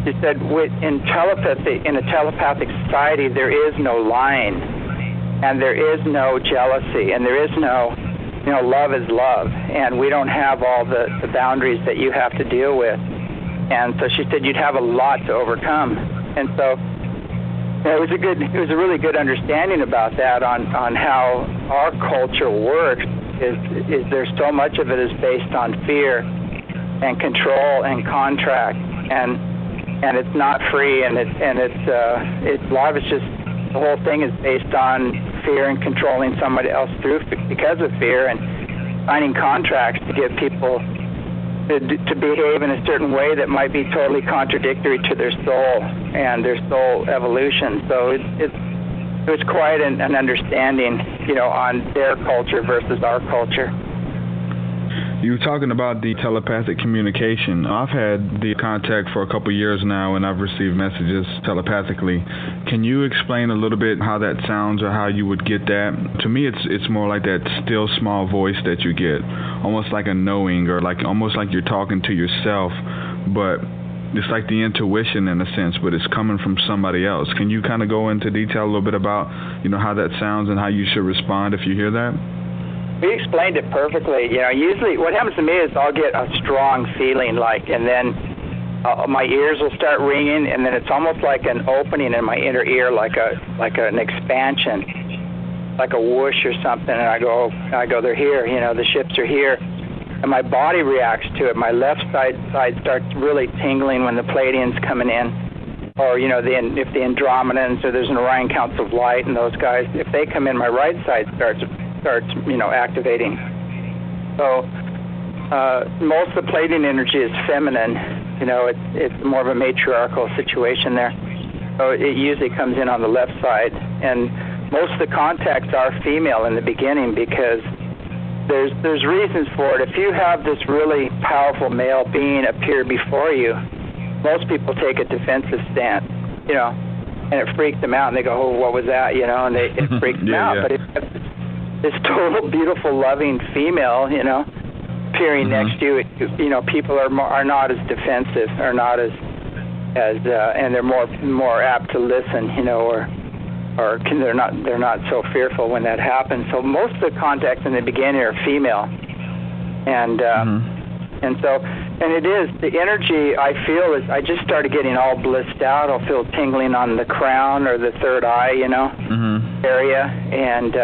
she said in a telepathic society, there is no lying, and there is no jealousy, and there is no, love is love, and we don't have all the boundaries that you have to deal with. And so she said you'd have a lot to overcome. And so it was a really good understanding about that on how our culture works. Is there's so much of it is based on fear and control and contract, and it's not free, and it's a lot of it's just, the whole thing is based on fear and controlling somebody else because of fear, and signing contracts to get people to behave in a certain way that might be totally contradictory to their soul and their soul evolution. So it was quite an understanding, on their culture versus our culture. You were talking about the telepathic communication. I've had the contact for a couple years now, and I've received messages telepathically. Can you explain a little bit how that sounds, or how you would get that? To me, it's more like that still small voice that you get, almost like a knowing, or almost like you're talking to yourself, but it's like the intuition in a sense, but it's coming from somebody else. Can you kind of go into detail a little bit about, how that sounds and how you should respond if you hear that? We explained it perfectly. Usually what happens to me is I'll get a strong feeling, and then my ears will start ringing, and then it's almost like an opening in my inner ear, like an expansion, like a whoosh or something. And I go, they're here. The ships are here, and my body reacts to it. My left side starts really tingling when the Pleiadians coming in, or if the Andromedans, or there's an Orion Council of Light, and those guys, if they come in, my right side starts activating. So most of the Pleiadian energy is feminine. It's more of a matriarchal situation there. So it usually comes in on the left side, and most of the contacts are female in the beginning, because there's reasons for it. If you have this really powerful male being appear before you, most people take a defensive stance, and it freaks them out, and they go, "Oh, what was that?" And it freaks them out. But this total, beautiful, loving female, appearing next to you, people are not as defensive, or not as and they're more apt to listen, or they're not so fearful when that happens. So most of the contacts in the beginning are female, and it is the energy I feel is, I just started getting all blissed out. I'll feel tingling on the crown or the third eye, area, and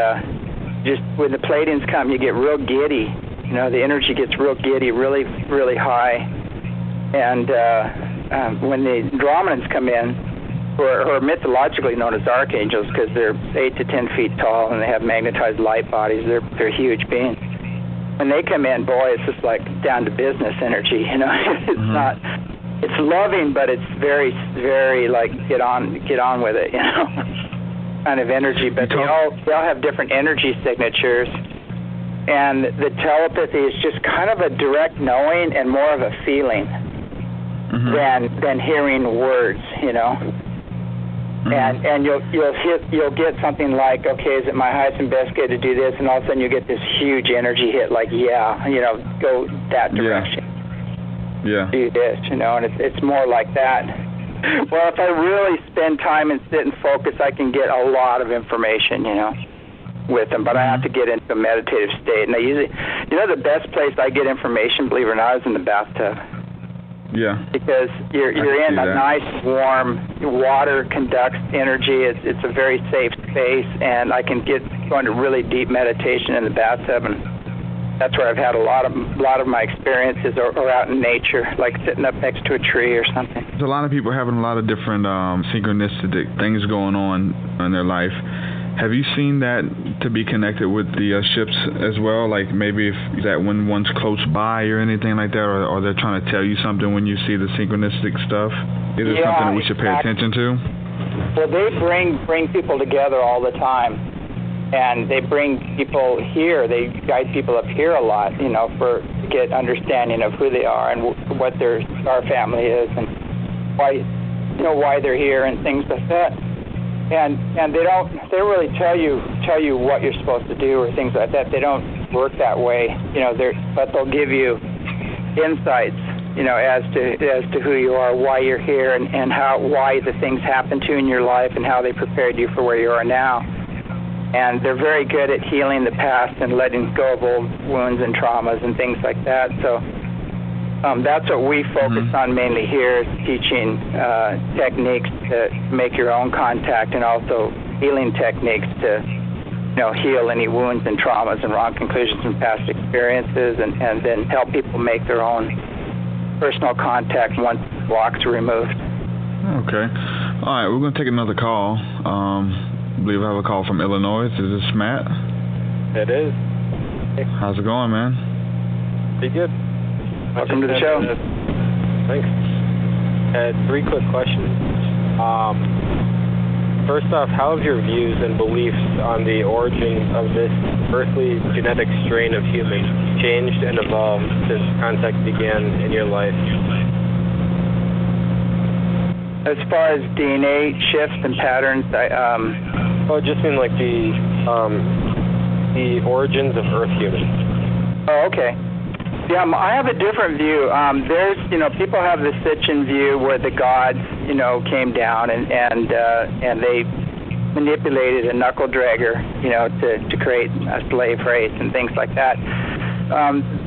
just when the Pleiadians come, you get real giddy. The energy gets real giddy, really, really high. And when the Andromedans come in, who are mythologically known as archangels, because they're 8 to 10 feet tall and they have magnetized light bodies, they're huge beings. When they come in, boy, it's just like down to business energy. It's not. It's loving, but it's very, very get on with it. Kind of energy, but they all have different energy signatures, and the telepathy is just kind of a direct knowing and more of a feeling than hearing words, and you'll get something like, okay, is it my highest and best good to do this, and all of a sudden you get this huge energy hit, go that direction, do this, and it's more like that. Well, if I really spend time and sit and focus, I can get a lot of information, with them. But I have to get into a meditative state. And I usually, the best place I get information, believe it or not, is in the bathtub. Yeah. Because you're in a nice, warm, water conducts energy. It's a very safe space, and I can go into really deep meditation in the bathtub, and that's where I've had a lot of my experiences are out in nature, like sitting up next to a tree or something. There's a lot of people having a lot of different synchronistic things going on in their life. Have you seen that to be connected with the ships as well? Like maybe if that when one's close by or anything like that, or they're trying to tell you something when you see the synchronistic stuff? Is it something that we should pay attention to? Well, they bring people together all the time, and they bring people here. They guide people up here a lot, you know, to get understanding of who they are and what their star family is and why they're here and things like that. And they don't really tell you what you're supposed to do or things like that. They don't work that way, you know. But they'll give you insights, you know, as to who you are, why you're here, and why the things happen to you in your life, and how they prepared you for where you are now. And they're very good at healing the past and letting go of old wounds and traumas and things like that. So that's what we focus on mainly here, is teaching techniques to make your own contact, and also healing techniques to, you know, heal any wounds and traumas and wrong conclusions from past experiences, and then help people make their own personal contact once the blocks are removed. Okay. All right, we're going to take another call. I believe I have a call from Illinois. Is this Matt? It is. How's it going, man? Pretty good. Welcome to the show. Thanks. I had 3 quick questions. First off, how have your views and beliefs on the origin of this earthly genetic strain of humans changed and evolved since contact began in your life? As far as DNA shifts and patterns, I just mean like the origins of Earth humans. Oh, okay. Yeah, I have a different view. There's, you know, people have the Sitchin view where the gods, you know, came down and they manipulated a knuckle dragger, you know, to create a slave race and things like that.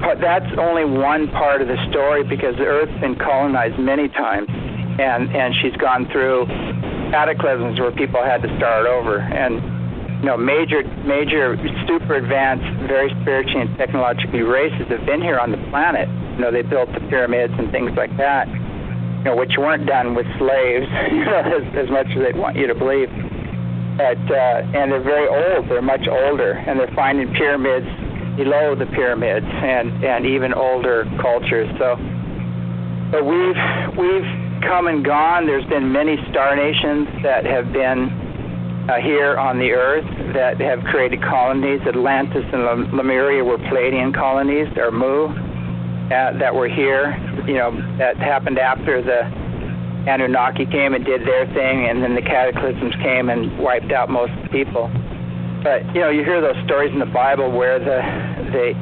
But that's only one part of the story, because the Earth's been colonized many times, and she's gone through cataclysms where people had to start over, and you know, major, super advanced, very spiritually and technologically races have been here on the planet. You know, they built the pyramids and things like that, you know, which weren't done with slaves, you know, as much as they'd want you to believe. But and they're very old. They're much older, and they're finding pyramids below the pyramids, and even older cultures. So, but we've come and gone. There's been many star nations that have been here on the Earth that have created colonies. Atlantis and Lemuria were Palladian colonies, or Mu, that were here. You know, that happened after the Anunnaki came and did their thing, and then the cataclysms came and wiped out most of the people. But you know, you hear those stories in the Bible where the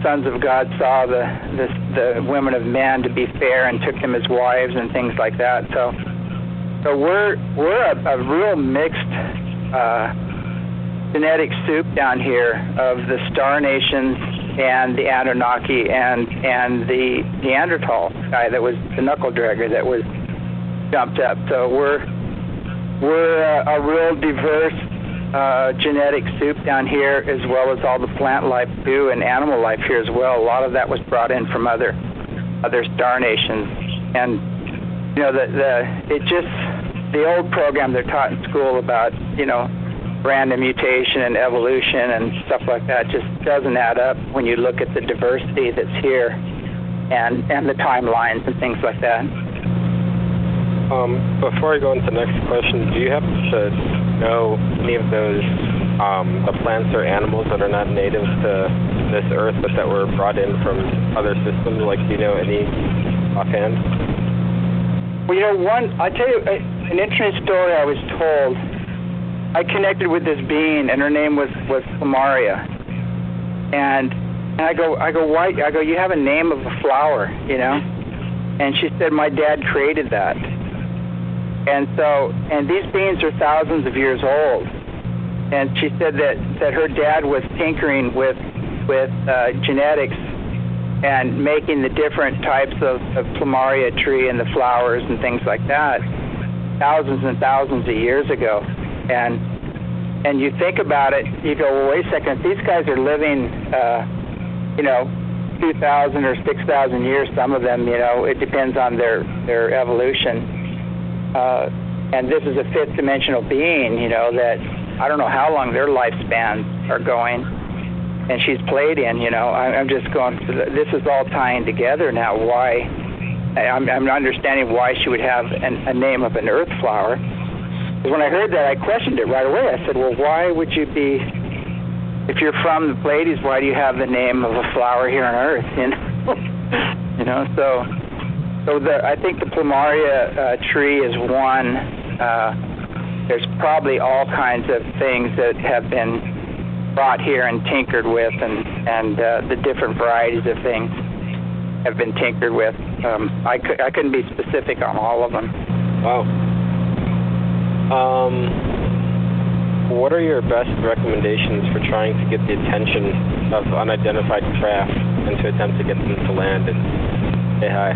sons of God saw the women of men to be fair and took them as wives and things like that. So we're a real mixed genetic soup down here of the Star Nations and the Anunnaki and the Neanderthal guy that was the knuckle dragger that was jumped up. So we're a real diverse genetic soup down here, as well as all the plant life too, and animal life here as well. A lot of that was brought in from other Star Nations, and you know, the old program they're taught in school about, you know, random mutation and evolution and stuff like that just doesn't add up when you look at the diversity that's here and the timelines and things like that. Before I go into the next question, do you happen to know any of those the plants or animals that are not native to this Earth but that were brought in from other systems? Like, do you know any offhand? Well, you know, I tell you an interesting story I was told. I connected with this being, and her name was Plumaria. And I go, why? I go, you have a name of a flower, you know? And she said, my dad created that. And these beings are thousands of years old. And she said that her dad was tinkering with genetics and making the different types of plumaria tree and the flowers and things like that thousands and thousands of years ago. And you think about it, you go, well, wait a second, these guys are living, 2,000 or 6,000 years, some of them, you know, it depends on their evolution. And this is a fifth dimensional being, you know, that I don't know how long their lifespans are going. And she's Palladian, you know. I'm just going, this is all tying together now. Why? I'm understanding why she would have a name of an earth flower. when I heard that, I questioned it right away. I said, well, why would you be, if you're from the Pleiades, why do you have the name of a flower here on Earth? You know, so I think the plumaria tree is one. There's probably all kinds of things that have been brought here and tinkered with, and the different varieties of things have been tinkered with. I couldn't be specific on all of them. Wow. What are your best recommendations for trying to get the attention of unidentified craft and to attempt to get them to land and say hi?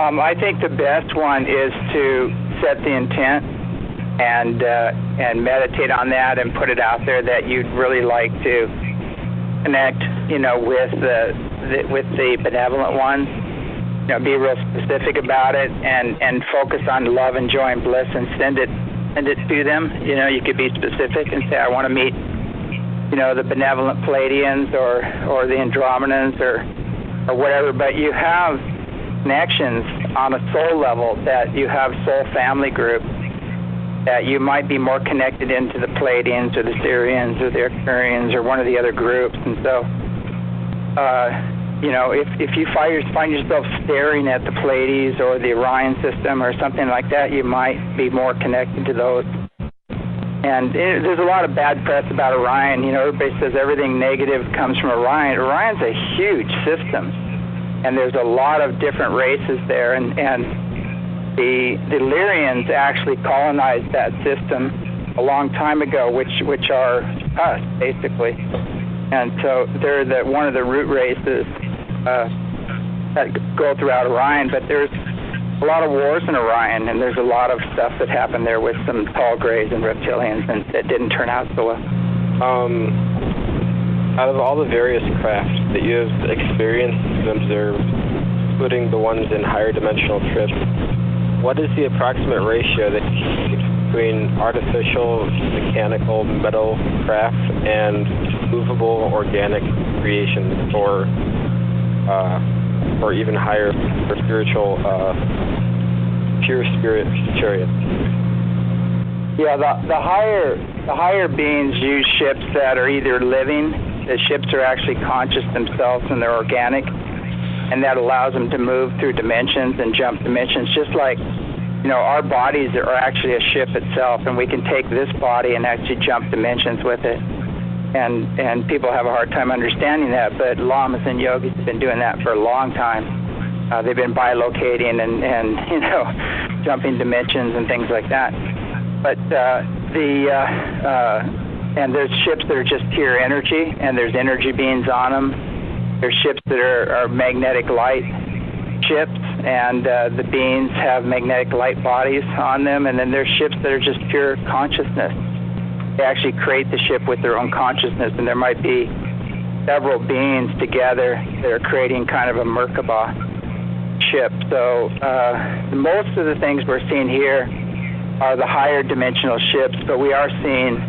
I think the best one is to set the intent and meditate on that and put it out there that you'd really like to connect, with the benevolent ones. Be real specific about it and focus on love and joy and bliss and send it to them. You could be specific and say, I want to meet, the benevolent Pleiadians or the Andromedans or whatever. But you have connections on a soul level, that you have soul family groups, that you might be more connected into the Pleiadians or the Sirians or the Arcturians or one of the other groups. And so, if you find yourself staring at the Pleiades or the Orion system or something like that, you might be more connected to those. And there's a lot of bad press about Orion. Everybody says everything negative comes from Orion. Orion's a huge system, and there's a lot of different races there. And the Lyrians actually colonized that system a long time ago, which are us, basically. And so they're one of the root races that go throughout Orion. But there's a lot of wars in Orion, and there's a lot of stuff that happened there with some tall grays and reptilians, and that didn't turn out so well. Out of all the various crafts that you have experienced and observed, including the ones in higher dimensional trips, what is the approximate ratio that between artificial, mechanical, metal craft and movable, organic creations, or even higher or spiritual, pure spirit chariots? Yeah, the higher beings use ships that are either living. The ships are actually conscious themselves and they're organic, and that allows them to move through dimensions and jump dimensions, just like our bodies are actually a ship itself, and we can take this body and actually jump dimensions with it. And people have a hard time understanding that, but lamas and yogis have been doing that for a long time. They've been bilocating and jumping dimensions and things like that. But and there's ships that are just pure energy, and there's energy beings on them. There's ships that are magnetic light ships, and the beings have magnetic light bodies on them. And then there's ships that are just pure consciousness. They actually create the ship with their own consciousness, and there might be several beings together that are creating kind of a Merkaba ship. So most of the things we're seeing here are the higher dimensional ships, but we are seeing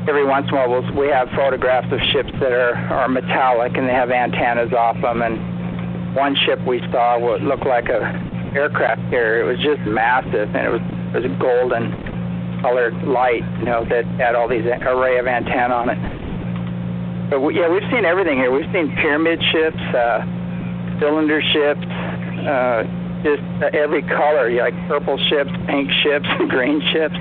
every once in a while we have photographs of ships that are metallic and they have antennas off them. And one ship we saw looked like a aircraft carrier. It was just massive, and it was a golden colored light, that had all these array of antennae on it. But we've seen everything here. We've seen pyramid ships, cylinder ships, just every color, like purple ships, pink ships, green ships.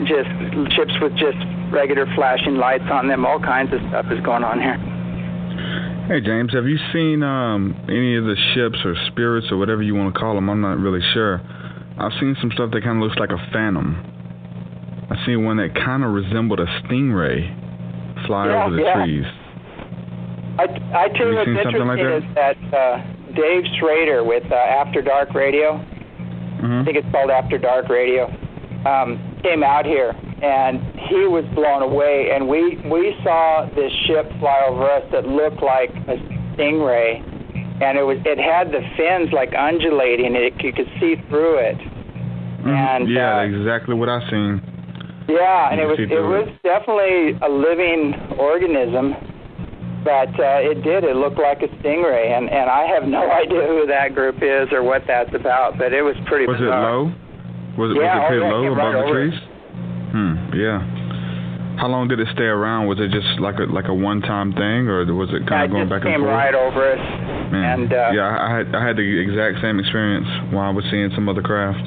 Just ships with just regular flashing lights on them. All kinds of stuff is going on here. Hey, James, have you seen any of the ships or spirits or whatever you want to call them? I'm not really sure. I've seen some stuff that kind of looks like a phantom. I've seen one that kind of resembled a stingray fly over the trees. I tell you what's interesting is that Dave Schrader with After Dark Radio, I think it's called After Dark Radio, came out here, and he was blown away. And we saw this ship fly over us that looked like a stingray, and it had the fins like undulating, and you could see through it. And exactly what I seen. Yeah, and it was definitely a living organism, but it looked like a stingray, and I have no idea who that group is or what that's about, but it was pretty bizarre. Was it pretty low above the trees? It. How long did it stay around? Was it just like a one-time thing, or was it kind of going back and forth? It came right over us. Man. And I had the exact same experience while I was seeing some other craft.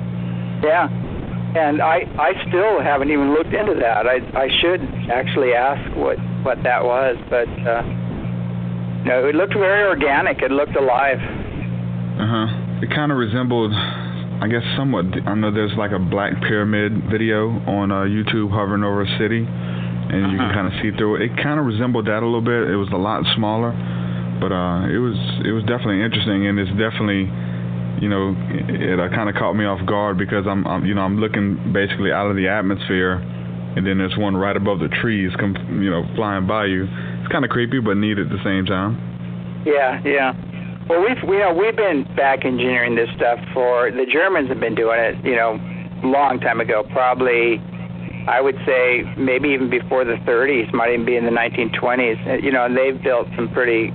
Yeah, and I still haven't even looked into that. I should actually ask what that was, but no, it looked very organic. It looked alive. It kind of resembled, I guess, somewhat. I know there's like a black pyramid video on YouTube hovering over a city, and you can kind of see through it. It kind of resembled that a little bit. It was a lot smaller, but it was definitely interesting, and it's definitely, it kind of caught me off guard because I'm looking basically out of the atmosphere, and then there's one right above the trees, flying by you. It's kind of creepy, but neat at the same time. Yeah. Well, we've been back engineering this stuff the Germans have been doing it, long time ago, probably, I would say maybe even before the 30s, might even be in the 1920s, and they've built some pretty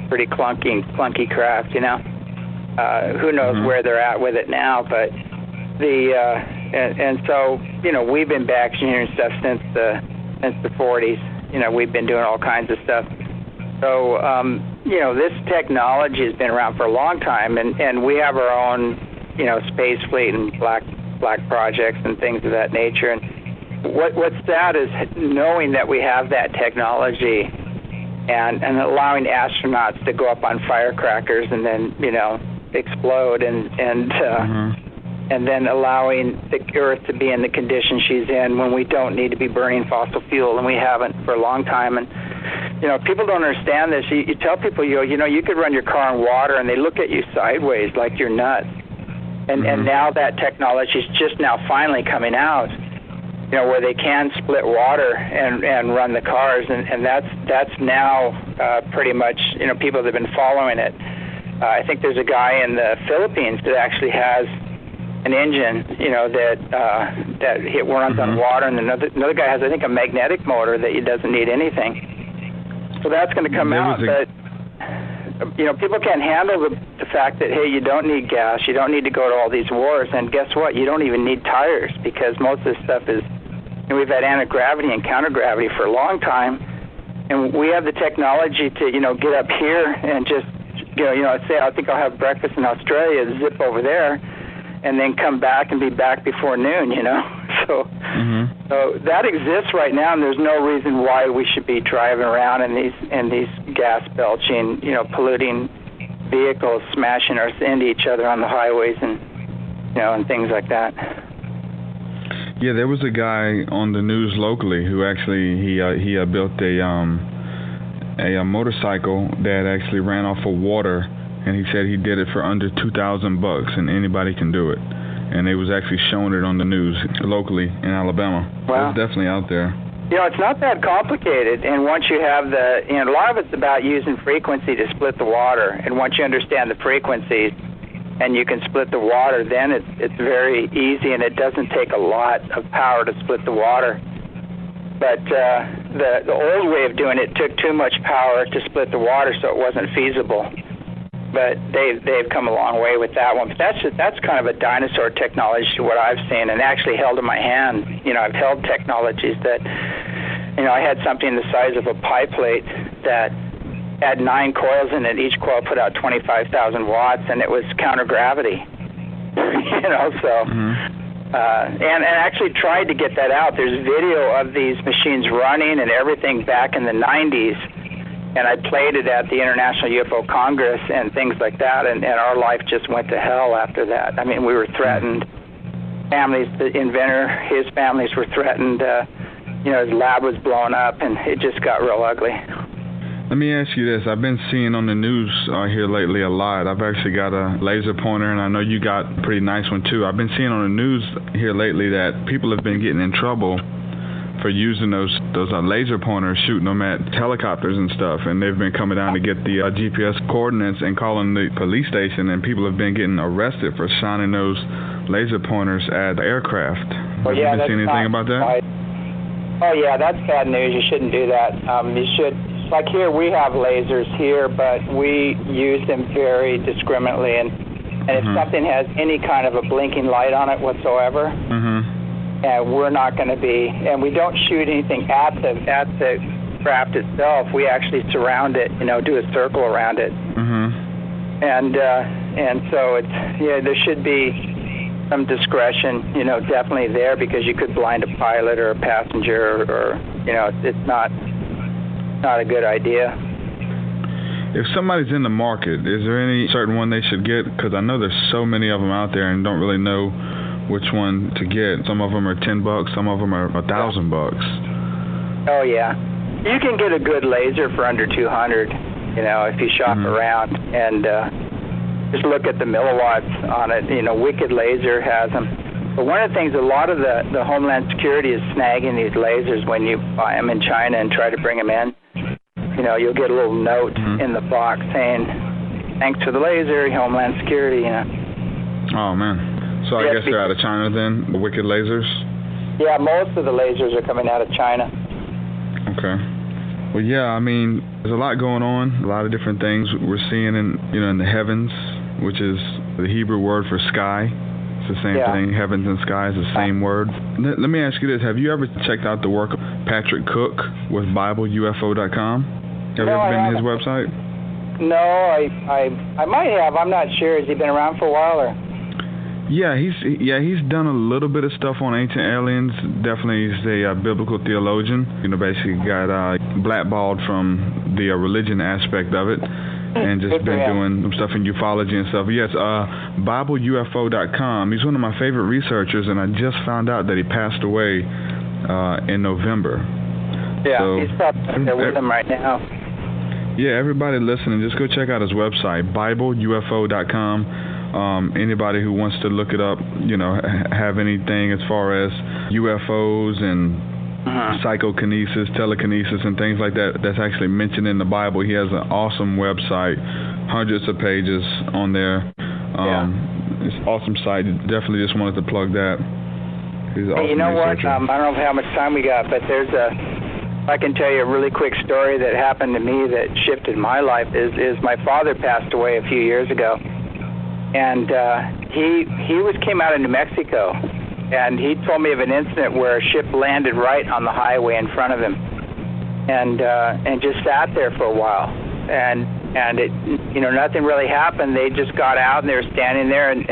clunky craft, who knows where they're at with it now, but so, we've been back engineering stuff since the 40s, we've been doing all kinds of stuff. So, this technology has been around for a long time, and we have our own, space fleet and black projects and things of that nature. And what's sad is knowing that we have that technology and allowing astronauts to go up on firecrackers and then, explode and then allowing the Earth to be in the condition she's in when we don't need to be burning fossil fuel, and we haven't for a long time. And people don't understand this. You tell people, you could run your car in water, and they look at you sideways like you're nuts. And now that technology is just now finally coming out, where they can split water and run the cars, and that's now pretty much, people that have been following it. I think there's a guy in the Philippines that actually has an engine, that runs on water, and another guy has, I think, a magnetic motor that he doesn't need anything. So that's going to come out, but people can't handle the fact that, hey, you don't need gas, you don't need to go to all these wars, and guess what? You don't even need tires, because most of this stuff is, we've had anti-gravity and counter-gravity for a long time, and we have the technology to, get up here and just, say, I think I'll have breakfast in Australia, zip over there, and then come back and be back before noon, So that exists right now, and there's no reason why we should be driving around in these gas belching, polluting vehicles, smashing us into each other on the highways and and things like that. Yeah, there was a guy on the news locally who actually he built a motorcycle that actually ran off of water, and he said he did it for under $2,000, and anybody can do it. And they was actually showing it on the news locally in Alabama. Wow. It's definitely out there. It's not that complicated, and once you have a lot of it's about using frequency to split the water, and once you understand the frequencies and you can split the water, then it's very easy, and it doesn't take a lot of power to split the water. But the old way of doing it took too much power to split the water, so it wasn't feasible. But they've come a long way with that one. But that's kind of a dinosaur technology, what I've seen, and actually held in my hand. I've held technologies that, I had something the size of a pie plate that had 9 coils in it. Each coil put out 25,000 watts, and it was counter-gravity. And actually tried to get that out. There's video of these machines running and everything back in the 90s. And I played it at the International UFO Congress and things like that, and our life just went to hell after that. I mean, we were threatened. Families, the inventor, his families were threatened. His lab was blown up, and it just got real ugly. Let me ask you this. I've been seeing on the news here lately a lot. I've actually got a laser pointer, and I know you got a pretty nice one, too. I've been seeing on the news here lately that people have been getting in trouble for using those laser pointers, shooting them at helicopters and stuff, and they've been coming down to get the GPS coordinates and calling the police station, and people have been getting arrested for shining those laser pointers at aircraft. Have you been seeing anything about that? Right. Oh, yeah, that's bad news. You shouldn't do that. You should, like here, we have lasers here, but we use them very discriminately, and And if something has any kind of a blinking light on it whatsoever, and we're not going to be, and we don't shoot anything at the craft itself. We actually surround it, do a circle around it. And so it's, there should be some discretion, definitely there, because you could blind a pilot or a passenger, or it's not a good idea. If somebody's in the market, is there any certain one they should get? Because I know there's so many of them out there and don't really know which one to get. Some of them are $10, some of them are $1,000. Oh yeah, you can get a good laser for under 200. If you shop around and just look at the milliwatts on it. Wicked Laser has them. But one of the things, a lot of the Homeland Security is snagging these lasers when you buy them in China and try to bring them in. You'll get a little note in the box saying, "Thanks for the laser, Homeland Security." Oh man! So I guess they're out of China then, the Wicked Lasers. Yeah, most of the lasers are coming out of China. Okay. Well, yeah. I mean, there's a lot going on. A lot of different things we're seeing in the heavens, which is the Hebrew word for sky. It's the same thing. Heavens and sky is the same word. Let me ask you this: have you ever checked out the work of Patrick Cook with BibleUFO.com? Have you ever been to his website? No, I might have. I'm not sure. Has he been around for a while, or? Yeah, he's done a little bit of stuff on ancient aliens. Definitely, he's a biblical theologian. Basically got blackballed from the religion aspect of it, and just been doing some stuff in ufology and stuff. Yes, BibleUFO.com. He's one of my favorite researchers, and I just found out that he passed away in November. Yeah, so, he's probably there with him right now. Yeah, everybody listening, just go check out his website, BibleUFO.com. Anybody who wants to look it up, have anything as far as UFOs and psychokinesis, telekinesis, and things like that, that's actually mentioned in the Bible. He has an awesome website, hundreds of pages on there. It's an awesome site. Definitely just wanted to plug that. He's an awesome you know researcher. What? I don't know how much time we got, but I can tell you a really quick story that happened to me that shifted my life. Is my father passed away a few years ago, and he came out of New Mexico, and he told me of an incident where a ship landed right on the highway in front of him, and just sat there for a while, and it nothing really happened. They just got out and they were standing there, and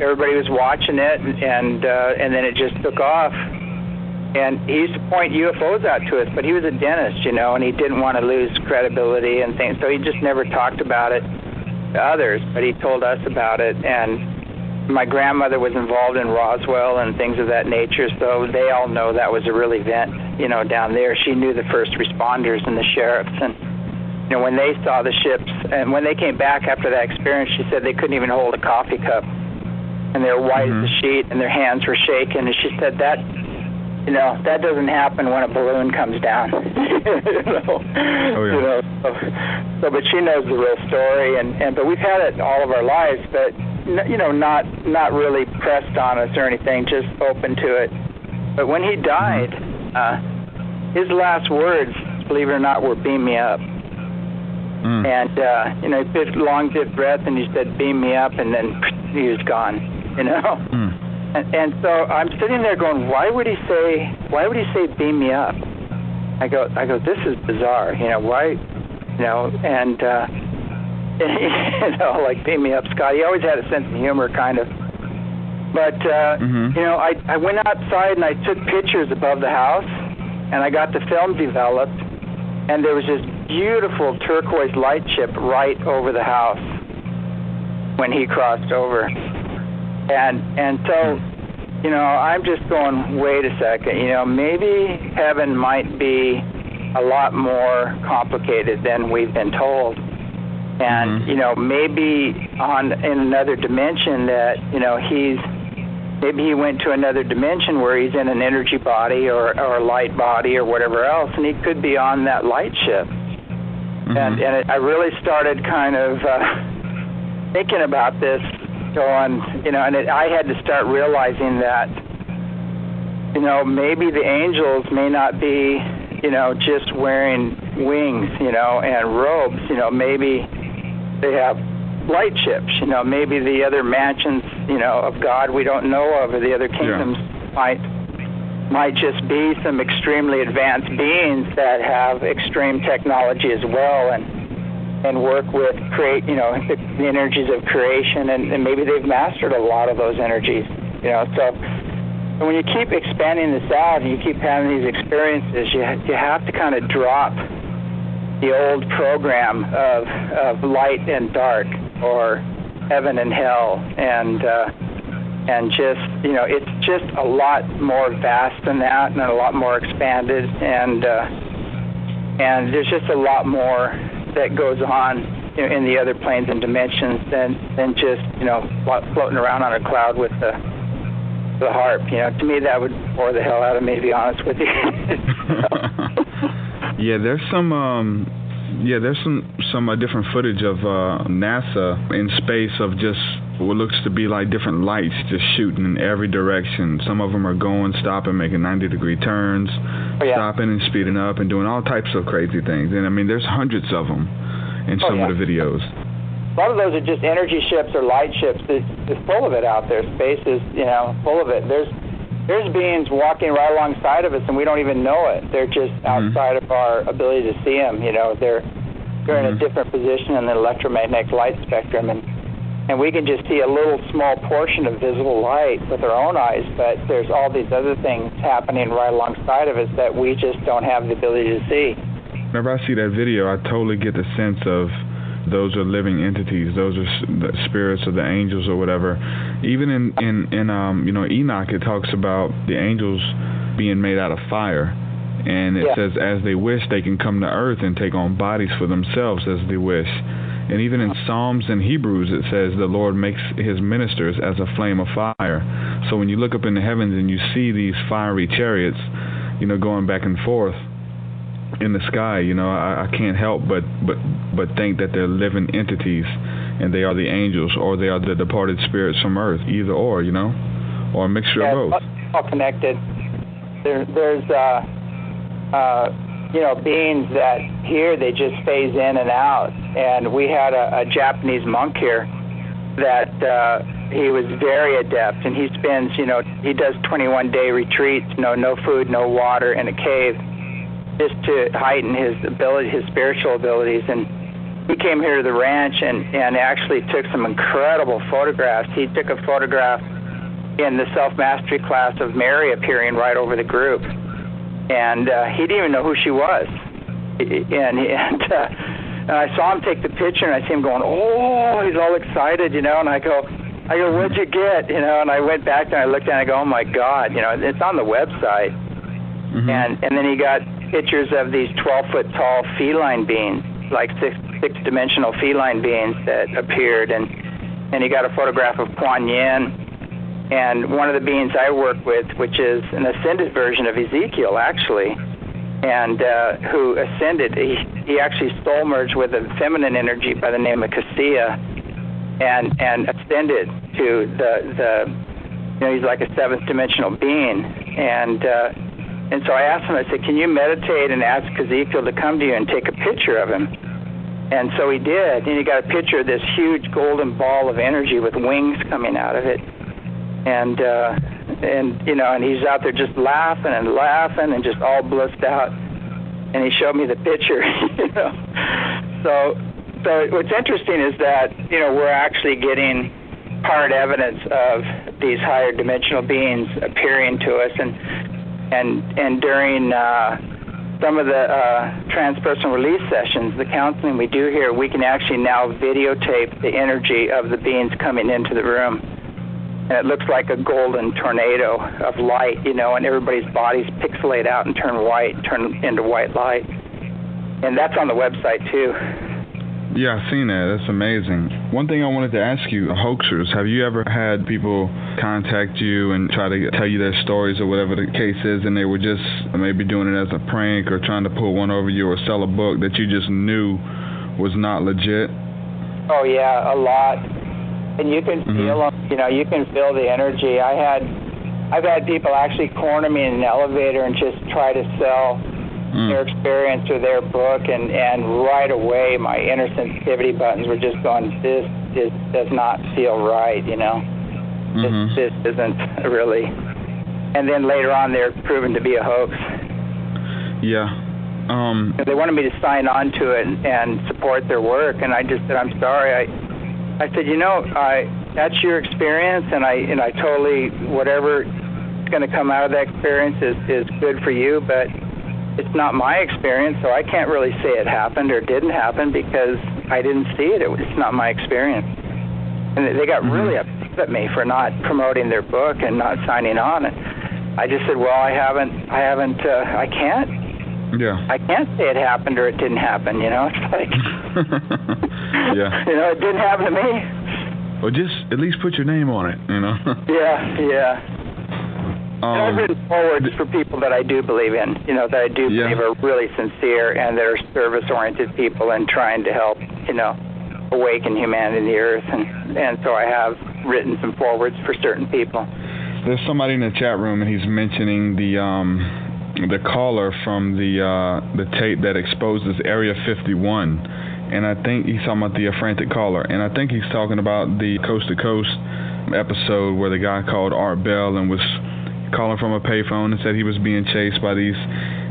everybody was watching it, and then it just took off. And he used to point UFOs out to us, but he was a dentist, and he didn't want to lose credibility and things, so he just never talked about it to others, but he told us about it. And my grandmother was involved in Roswell and things of that nature, so they all know that was a real event, down there. She knew the first responders and the sheriffs, and when they saw the ships, and when they came back after that experience, she said they couldn't even hold a coffee cup, and they were white as a sheet, and their hands were shaking, and she said that doesn't happen when a balloon comes down. But she knows the real story, but we've had it all of our lives, but not really pressed on us or anything, just open to it. But when he died, his last words, believe it or not, were "beam me up." And he took a long deep breath and he said, "Beam me up," and then he was gone. And so I'm sitting there going, why would he say "beam me up"? I go, this is bizarre, why, like "beam me up, Scott." He always had a sense of humor, kind of. But I went outside and I took pictures above the house, and I got the film developed, and there was this beautiful turquoise light chip right over the house when he crossed over. And so, I'm just going, wait a second, maybe heaven might be a lot more complicated than we've been told. And, maybe in another dimension that, maybe he went to another dimension where he's in an energy body or a light body or whatever else, and he could be on that light ship. And I really started kind of thinking about this, going, I had to start realizing that, maybe the angels may not be, just wearing wings, and robes. Maybe they have light ships. You know, maybe the other mansions, you know, of God we don't know of, or the other kingdoms might just be some extremely advanced beings that have extreme technology as well, and work with the energies of creation, and maybe they've mastered a lot of those energies. You know, so when you keep expanding this out and you keep having these experiences, you have to kind of drop the old program of light and dark, or heaven and hell, and just, you know, it's just a lot more vast than that, and a lot more expanded, and there's just a lot more that goes on in the other planes and dimensions than just, you know, floating around on a cloud with the harp. You know, to me that would bore the hell out of me, to be honest with you. Yeah, there's some different footage of NASA in space of just what looks to be like different lights just shooting in every direction. Some of them are going, stopping, making 90-degree turns, stopping and speeding up and doing all types of crazy things. And I mean, there's hundreds of them in some of the videos. A lot of those are just energy ships or light ships. It's full of it out there. Space is, you know, full of it. There's beings walking right alongside of us, and we don't even know it. They're just outside of our ability to see them. You know, they're in a different position in the electromagnetic light spectrum, and we can just see a little small portion of visible light with our own eyes, but there's all these other things happening right alongside of us that we just don't have the ability to see. Whenever I see that video, I totally get the sense of those are living entities. Those are the spirits or the angels or whatever. Even in you know, Enoch, it talks about the angels being made out of fire. And it says, as they wish, they can come to earth and take on bodies for themselves as they wish. And even in Psalms and Hebrews, it says the Lord makes his ministers as a flame of fire. So when you look up in the heavens and you see these fiery chariots, you know, going back and forth in the sky, you know, I can't help but think that they're living entities, and they are the angels, or they are the departed spirits from earth, either or, you know, or a mixture of both. All connected. There's you know, beings that here they just phase in and out. And we had a Japanese monk here that he was very adept, and he spends, you know, he does 21-day retreats, no food, no water, in a cave, just to heighten his ability, his spiritual abilities. And he came here to the ranch and actually took some incredible photographs. He took a photograph in the self-mastery class of Mary appearing right over the group. And he didn't even know who she was. And I saw him take the picture, and I see him going, oh, he's all excited, you know, and I go, what'd you get, you know? And I went back there and I looked at it and I go, oh my God, you know, it's on the website. And then he got pictures of these 12-foot tall feline beings, like six-dimensional feline beings that appeared, and he got a photograph of Kuan Yin. And one of the beings I work with, which is an ascended version of Ezekiel, actually, and who ascended, he actually soul merged with a feminine energy by the name of Cassia, and ascended to the you know, he's like a seventh dimensional being. And so I asked him, I said, can you meditate and ask Ezekiel to come to you and take a picture of him? And so he did, and he got a picture of this huge golden ball of energy with wings coming out of it. And you know, and he's out there just laughing and just all blissed out. And he showed me the picture, you know. So what's interesting is that, you know, we're actually getting hard evidence of these higher dimensional beings appearing to us, and during some of the transpersonal release sessions, the counseling we do here, we can actually now videotape the energy of the beings coming into the room. And it looks like a golden tornado of light, you know, and everybody's bodies pixelate out and turn into white light. And that's on the website, too. Yeah, I've seen that. That's amazing. One thing I wanted to ask you, hoaxers, have you ever had people contact you and try to tell you their stories or whatever the case is, and they were just maybe doing it as a prank or trying to pull one over you or sell a book that you just knew was not legit? Oh, yeah, a lot. And you can feel them, you know, you can feel the energy. I've had people actually corner me in an elevator and just try to sell their experience or their book, and right away my inner sensitivity buttons were just going, this does not feel right, you know. This isn't really. And then later on they're proven to be a hoax. Yeah. They wanted me to sign on to it and support their work, and I just said, I'm sorry. I said, you know, that's your experience, and I totally, whatever is going to come out of that experience is good for you, but it's not my experience, so I can't really say it happened or didn't happen because I didn't see it. It's not my experience. And they got really upset at me for not promoting their book and not signing on. And I just said, well, I can't. Yeah. I can't say it happened or it didn't happen, you know? It's like, yeah. You know, it didn't happen to me. Well, just at least put your name on it, you know? Yeah. And I've written forwards for people that I do believe in, you know, that I do believe are really sincere and that are service-oriented people and trying to help, you know, awaken humanity and the earth. And so I have written some forwards for certain people. There's somebody in the chat room, and he's mentioning the caller from the tape that exposes Area 51. And I think he's talking about the frantic caller. And I think he's talking about the Coast to Coast episode where the guy called Art Bell and was calling from a payphone and said he was being chased by these,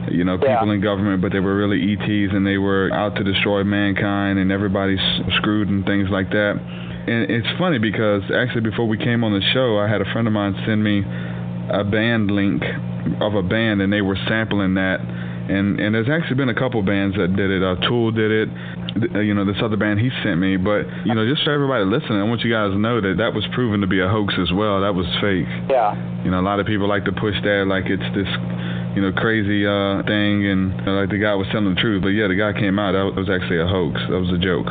you know, people in government, but they were really ETs and they were out to destroy mankind and everybody's screwed and things like that. And it's funny because actually before we came on the show, I had a friend of mine send me a band link of a band and they were sampling that. And there's actually been a couple bands that did it. Tool did it. You know, this other band he sent me. But, you know, just for everybody listening, I want you guys to know that was proven to be a hoax as well. That was fake. Yeah. You know, a lot of people like to push that like it's this, you know, crazy thing. And like the guy was telling the truth. But, yeah, the guy came out. That was actually a hoax. That was a joke.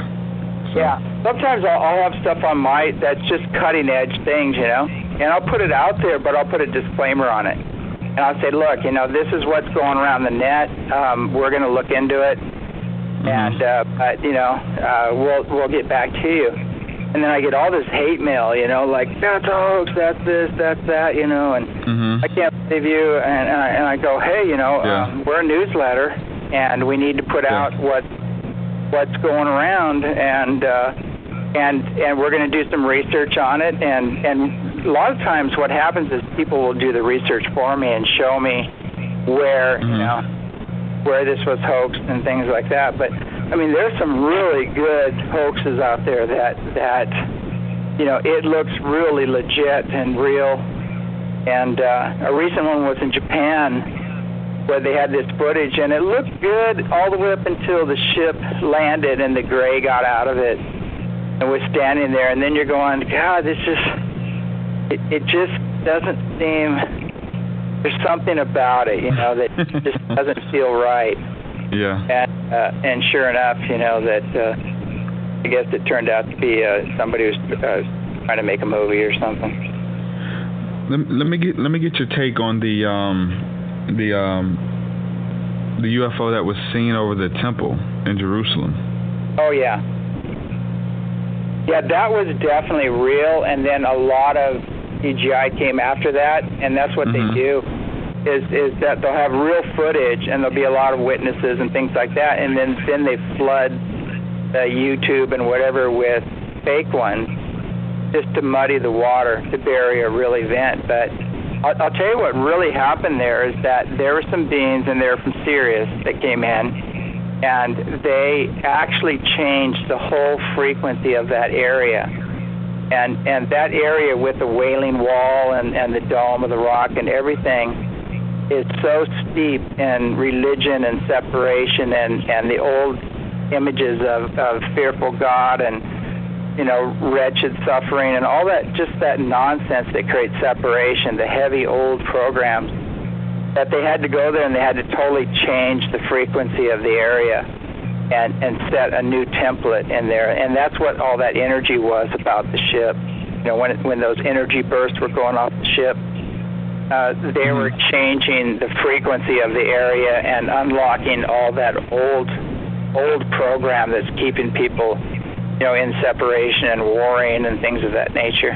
So. Yeah. Sometimes I'll have stuff on that's just cutting-edge things, you know. And I'll put it out there, but I'll put a disclaimer on it. And I'll say, look, you know, this is what's going around the net. We're going to look into it, and but you know, we'll get back to you. And then I get all this hate mail, you know, like that's a hoax, that's this, that's that, you know, and I can't believe you. And I go, hey, you know, we're a newsletter, and we need to put out what's going around, and we're going to do some research on it, and a lot of times what happens is people will do the research for me and show me where, you know, where this was hoaxed and things like that. But, I mean, there's some really good hoaxes out there that you know, it looks really legit and real. And a recent one was in Japan where they had this footage, and it looked good all the way up until the ship landed and the gray got out of it and was standing there. And then you're going, God, this just... It just doesn't seem, there's something about it, you know, that just doesn't feel right. Yeah. And sure enough, you know, that I guess it turned out to be somebody who's trying to make a movie or something. Let me get your take on the UFO that was seen over the temple in Jerusalem. Oh yeah. Yeah, that was definitely real, and then a lot of CGI came after that, and that's what they do, is that they'll have real footage, and there'll be a lot of witnesses and things like that, and then they flood YouTube and whatever with fake ones just to muddy the water, to bury a real event. But I'll tell you what really happened there is that there were some beings, and they're from Sirius, that came in, and they actually changed the whole frequency of that area. And that area with the Wailing Wall and the Dome of the Rock and everything is so steep in religion and separation and the old images of fearful God and, you know, wretched suffering and all that, just that nonsense that creates separation, the heavy old programs, that they had to go there and they had to totally change the frequency of the area and set a new template in there. And that's what all that energy was about the ship. You know, when those energy bursts were going off the ship, they were changing the frequency of the area and unlocking all that old program that's keeping people, you know, in separation and warring and things of that nature.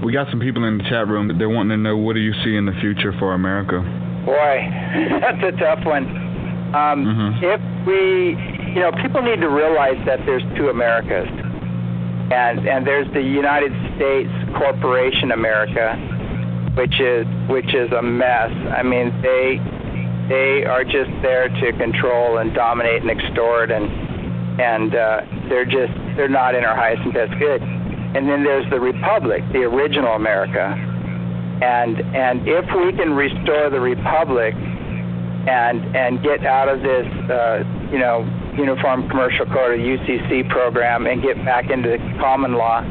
We got some people in the chat room. They're wanting to know, what do you see in the future for America? Boy, that's a tough one. If we, people need to realize that there's two Americas, and there's the United States corporation America, which is a mess. I mean, they are just there to control and dominate and extort, and they're not in our highest and best good. And then there's the Republic, the original America. And if we can restore the Republic and get out of this, Uniform Commercial Code, or UCC program, and get back into the common law,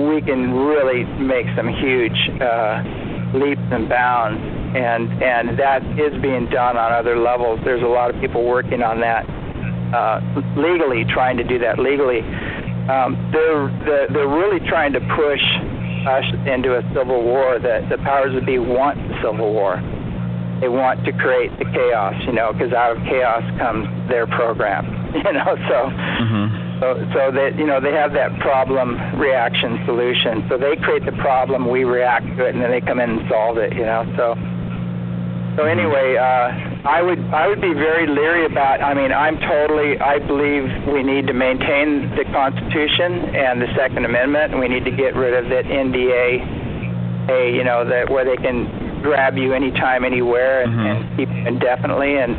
we can really make some huge leaps and bounds. And that is being done on other levels. There's a lot of people working on that legally, trying to do that legally. They're really trying to push us into a civil war. The powers that be want the civil war. They want to create the chaos, because out of chaos comes their program, So that they have that problem reaction solution. So they create the problem, we react to it, and then they come in and solve it, So anyway, I would be very leery about. I believe we need to maintain the Constitution and the Second Amendment, and we need to get rid of that NDA, that where they can grab you anytime, anywhere, and keep you indefinitely, and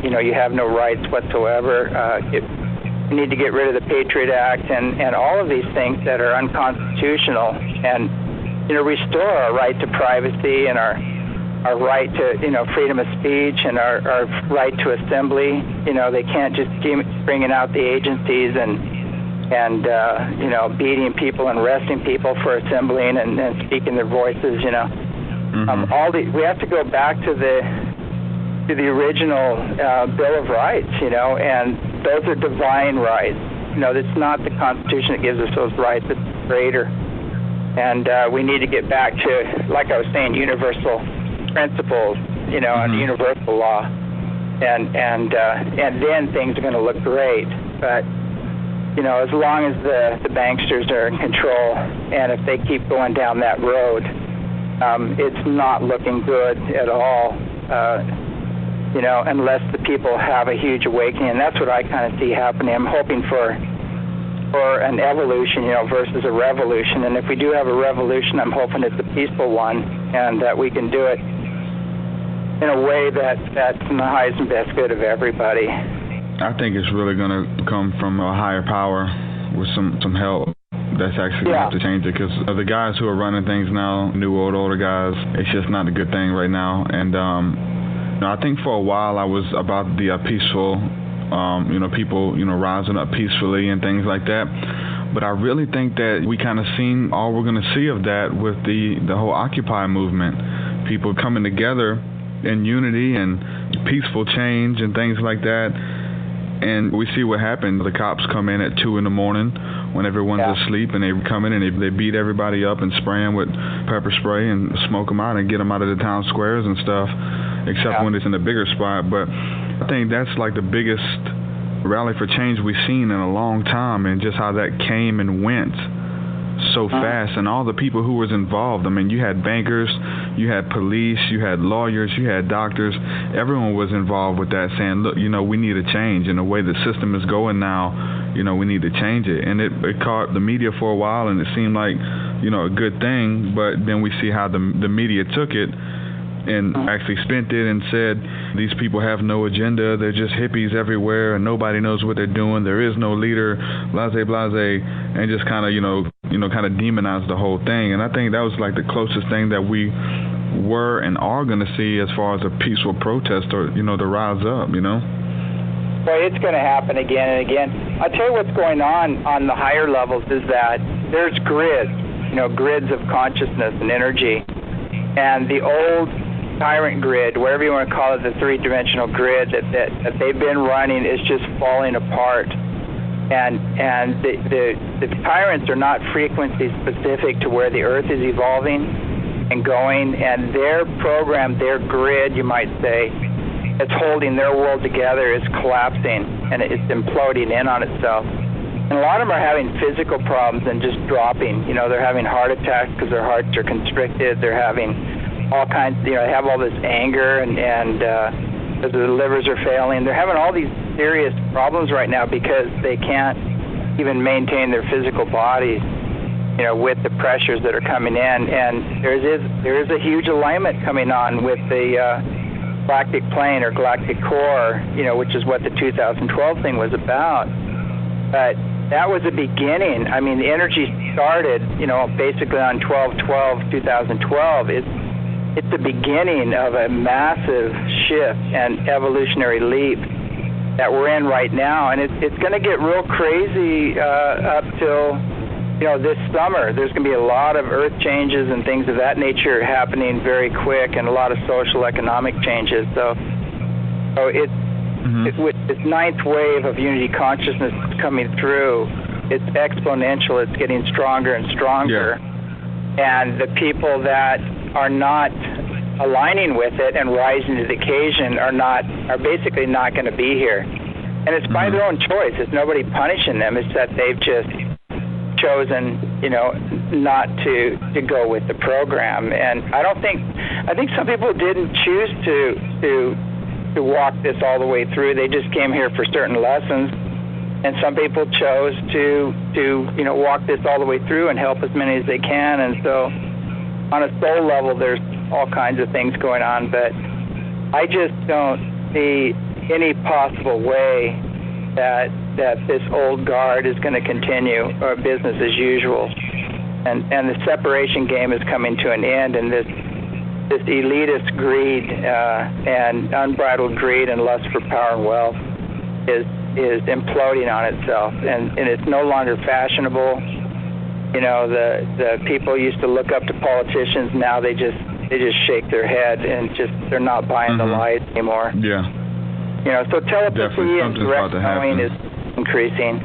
you have no rights whatsoever. We need to get rid of the Patriot Act and all of these things that are unconstitutional, and restore our right to privacy and our right to freedom of speech and our right to assembly. They can't just keep bringing out the agencies and beating people and arresting people for assembling and speaking their voices. We have to go back to the original Bill of Rights, and those are divine rights. It's not the Constitution that gives us those rights; it's the Creator. And we need to get back to, like I was saying, universal principles, and universal law, and then things are going to look great. But as long as the banksters are in control, and if they keep going down that road, it's not looking good at all. Unless the people have a huge awakening, and that's what I kind of see happening. I'm hoping for an evolution, versus a revolution. And if we do have a revolution, I'm hoping it's a peaceful one, and that we can do it in a way that's in the highest and best good of everybody. I think it's really going to come from a higher power with some help. That's actually going to have to change it, because the guys who are running things now, new or older guys, it's just not a good thing right now. And I think for a while I was about the peaceful, people, rising up peacefully and things like that. But I really think that we kind of seen all we're going to see of that with the whole Occupy movement. People coming together in unity and peaceful change and things like that. And we see what happened. The cops come in at 2 a.m. when everyone's asleep, and they come in and they beat everybody up and spray them with pepper spray and smoke them out and get them out of the town squares and stuff, except when it's in a bigger spot. But I think that's like the biggest rally for change we've seen in a long time, and just how that came and went so fast, and all the people who was involved. I mean, you had bankers, you had police, you had lawyers, you had doctors. Everyone was involved with that, saying, look, we need a change, and the way the system is going now, we need to change it. And it caught the media for a while, and it seemed like, a good thing, but then we see how the media took it and actually spent it and said, these people have no agenda, they're just hippies everywhere, and nobody knows what they're doing, there is no leader, blase, and just kind of, kind of demonize the whole thing. And I think that was like the closest thing that we were and are going to see as far as a peaceful protest, or, to rise up, Well, it's going to happen again and again. I'll tell you what's going on the higher levels is that there's grids, grids of consciousness and energy. And the old tyrant grid, whatever you want to call it, the three-dimensional grid that they've been running is just falling apart. And the tyrants are not frequency specific to where the Earth is evolving and going, and their program, their grid, you might say, it's holding their world together, is collapsing, and it's imploding in on itself. And a lot of them are having physical problems and just dropping. They're having heart attacks because their hearts are constricted. They're having all kinds, they have all this anger and because the livers are failing. They're having all these serious problems right now because they can't even maintain their physical bodies, with the pressures that are coming in. And there is a huge alignment coming on with the galactic plane or galactic core, which is what the 2012 thing was about. But that was the beginning. I mean, the energy started, basically on 12/12/2012. It's the beginning of a massive shift and evolutionary leap that we're in right now, and it's going to get real crazy up till this summer. There's going to be a lot of earth changes and things of that nature happening very quick, and a lot of social economic changes. So with this ninth wave of unity consciousness coming through, it's exponential. It's getting stronger and stronger, and the people that are not aligning with it and rising to the occasion are basically not going to be here. And it's by their own choice. It's nobody punishing them. It's that they've just chosen, not to go with the program. And I think some people didn't choose to walk this all the way through. They just came here for certain lessons. And some people chose to walk this all the way through and help as many as they can. And so on a soul level, there's all kinds of things going on, but I just don't see any possible way that this old guard is going to continue, or business as usual. And the separation game is coming to an end, and this elitist greed and unbridled greed and lust for power and wealth is imploding on itself, and it's no longer fashionable. The people used to look up to politicians. Now they just shake their head and they're not buying the lies anymore. Yeah. So telepathy and direct knowing is increasing,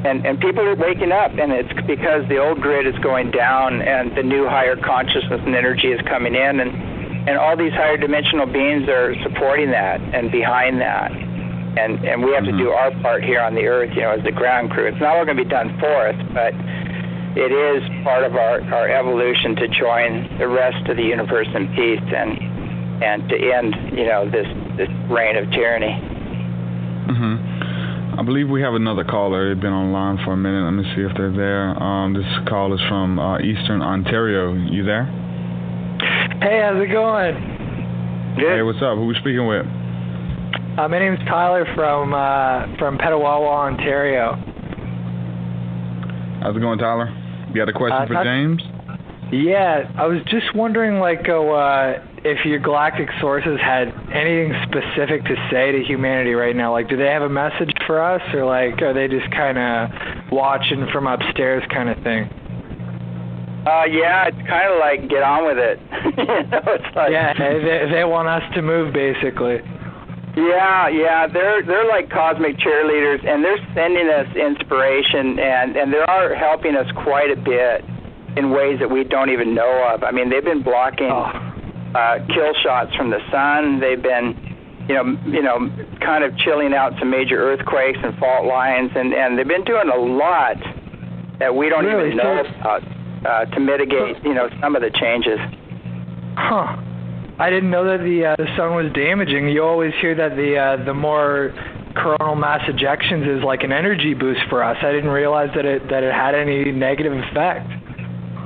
and people are waking up, and it's because the old grid is going down, and the new higher consciousness and energy is coming in, and all these higher dimensional beings are supporting that and behind that. And we have to do our part here on the earth, as the ground crew. It's not all going to be done for us, but it is part of our evolution to join the rest of the universe in peace and to end, this reign of tyranny. I believe we have another caller. They've been online for a minute. Let me see if they're there. This call is from Eastern Ontario. You there? Hey, how's it going? Good. Hey, what's up? Who we speaking with? My name's Tyler from Petawawa, Ontario. How's it going, Tyler? You got a question for James? Yeah, I was just wondering, if your galactic sources had anything specific to say to humanity right now. Do they have a message for us, or are they just kind of watching from upstairs kind of thing? Yeah, it's kind of like get on with it. It's like, yeah, they want us to move, basically. Yeah, they're like cosmic cheerleaders, and they're sending us inspiration, and they are helping us quite a bit in ways that we don't even know of. I mean, they've been blocking kill shots from the sun. They've been, kind of chilling out some major earthquakes and fault lines, and they've been doing a lot that we don't even know about to mitigate, some of the changes. Huh. I didn't know that the sun was damaging. You always hear that the more coronal mass ejections is like an energy boost for us. I didn't realize that it had any negative effect.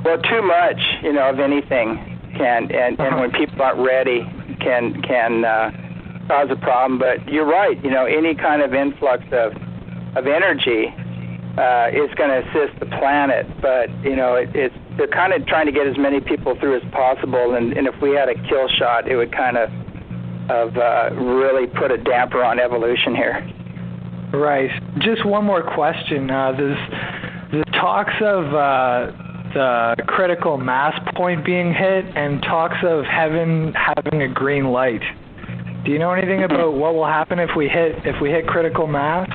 Well, too much, of anything can, and when people aren't ready, can cause a problem. But you're right. Any kind of influx of energy is going to assist the planet. But they're kind of trying to get as many people through as possible, and if we had a kill shot, it would kind of really put a damper on evolution here. Right. Just one more question. There's talks of the critical mass point being hit, and talks of heaven having a green light. Do you know anything about what will happen if we hit critical mass?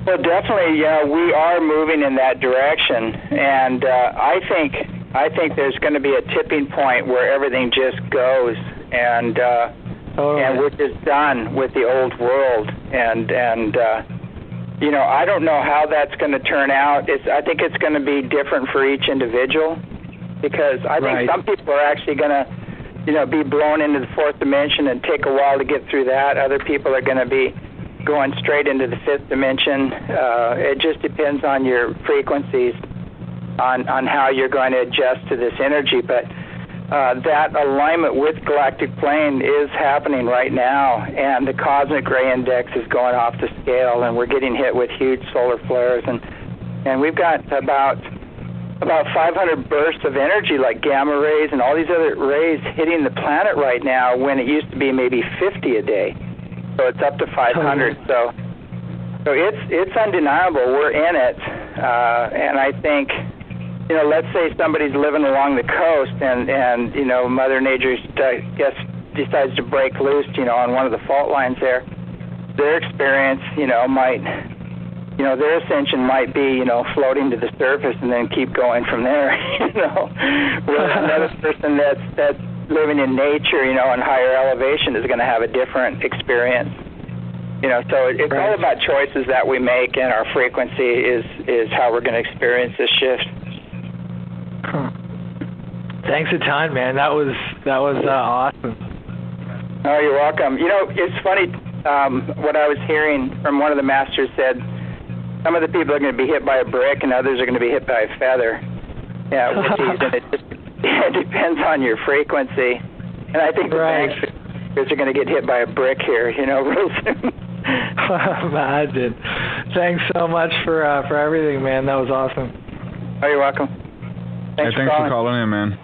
Well, definitely, we are moving in that direction, and I think there's going to be a tipping point where everything just goes, and we're just done with the old world, and I don't know how that's going to turn out. I think it's going to be different for each individual, because I think some people are actually going to be blown into the fourth dimension and take a while to get through that. Other people are going to be going straight into the fifth dimension. It just depends on your frequencies, on how you're going to adjust to this energy. But that alignment with galactic plane is happening right now, and the cosmic ray index is going off the scale, and we're getting hit with huge solar flares, and we've got about 500 bursts of energy like gamma rays and all these other rays hitting the planet right now, when it used to be maybe 50 a day. So it's up to 500. So it's undeniable. We're in it, and I think, let's say somebody's living along the coast, and Mother Nature decides to break loose, on one of the fault lines there. Their experience, might, their ascension might be, floating to the surface and then keep going from there. Whereas another person that's living in nature, on higher elevation is going to have a different experience. So it's all about choices that we make, and our frequency is how we're going to experience this shift. Huh. Thanks a ton, man. That was awesome. Oh, you're welcome. It's funny. What I was hearing from one of the masters said, some of the people are going to be hit by a brick, and others are going to be hit by a feather. Yeah, with these, and it depends on your frequency. And I think the masters are going to get hit by a brick here, real soon. Imagine. Thanks so much for everything, man. That was awesome. Oh, you're welcome. Thanks for calling in, man.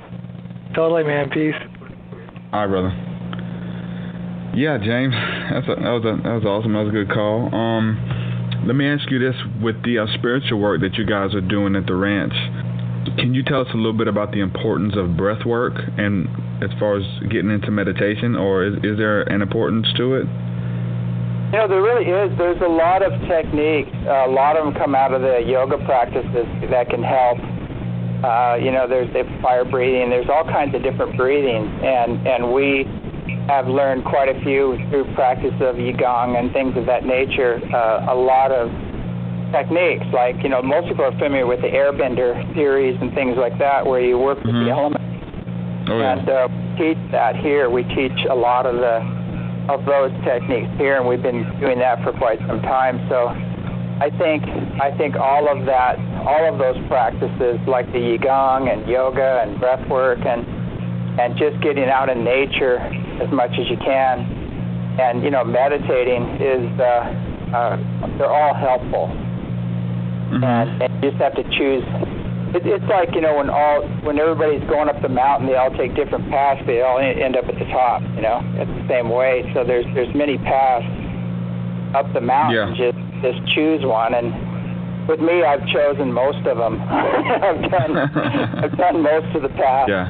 Totally, man. Peace. All right, brother. Yeah, James, that was awesome. That was a good call. Let me ask you this: with the spiritual work that you guys are doing at the ranch, can you tell us a little bit about the importance of breath work, and as far as getting into meditation, or is there an importance to it? There really is. There's a lot of techniques. A lot of them come out of the yoga practices that can help. There's the fire breathing. There's all kinds of different breathings, and we have learned quite a few through practice of Qigong and things of that nature. A lot of techniques, like, most people are familiar with the airbender theories and things like that, where you work with the elements. Oh, yeah. And we teach that here. We teach a lot of those techniques here, and we've been doing that for quite some time. So I think all of those practices, like the Qigong and yoga and breath work and just getting out in nature as much as you can, and meditating is they're all helpful. And you just have to choose. It's like, when everybody's going up the mountain, they all take different paths, but they all end up at the top. It's the same way. So there's many paths up the mountain. Yeah. Just choose one. And with me, I've chosen most of them. I've done most of the paths. Yeah.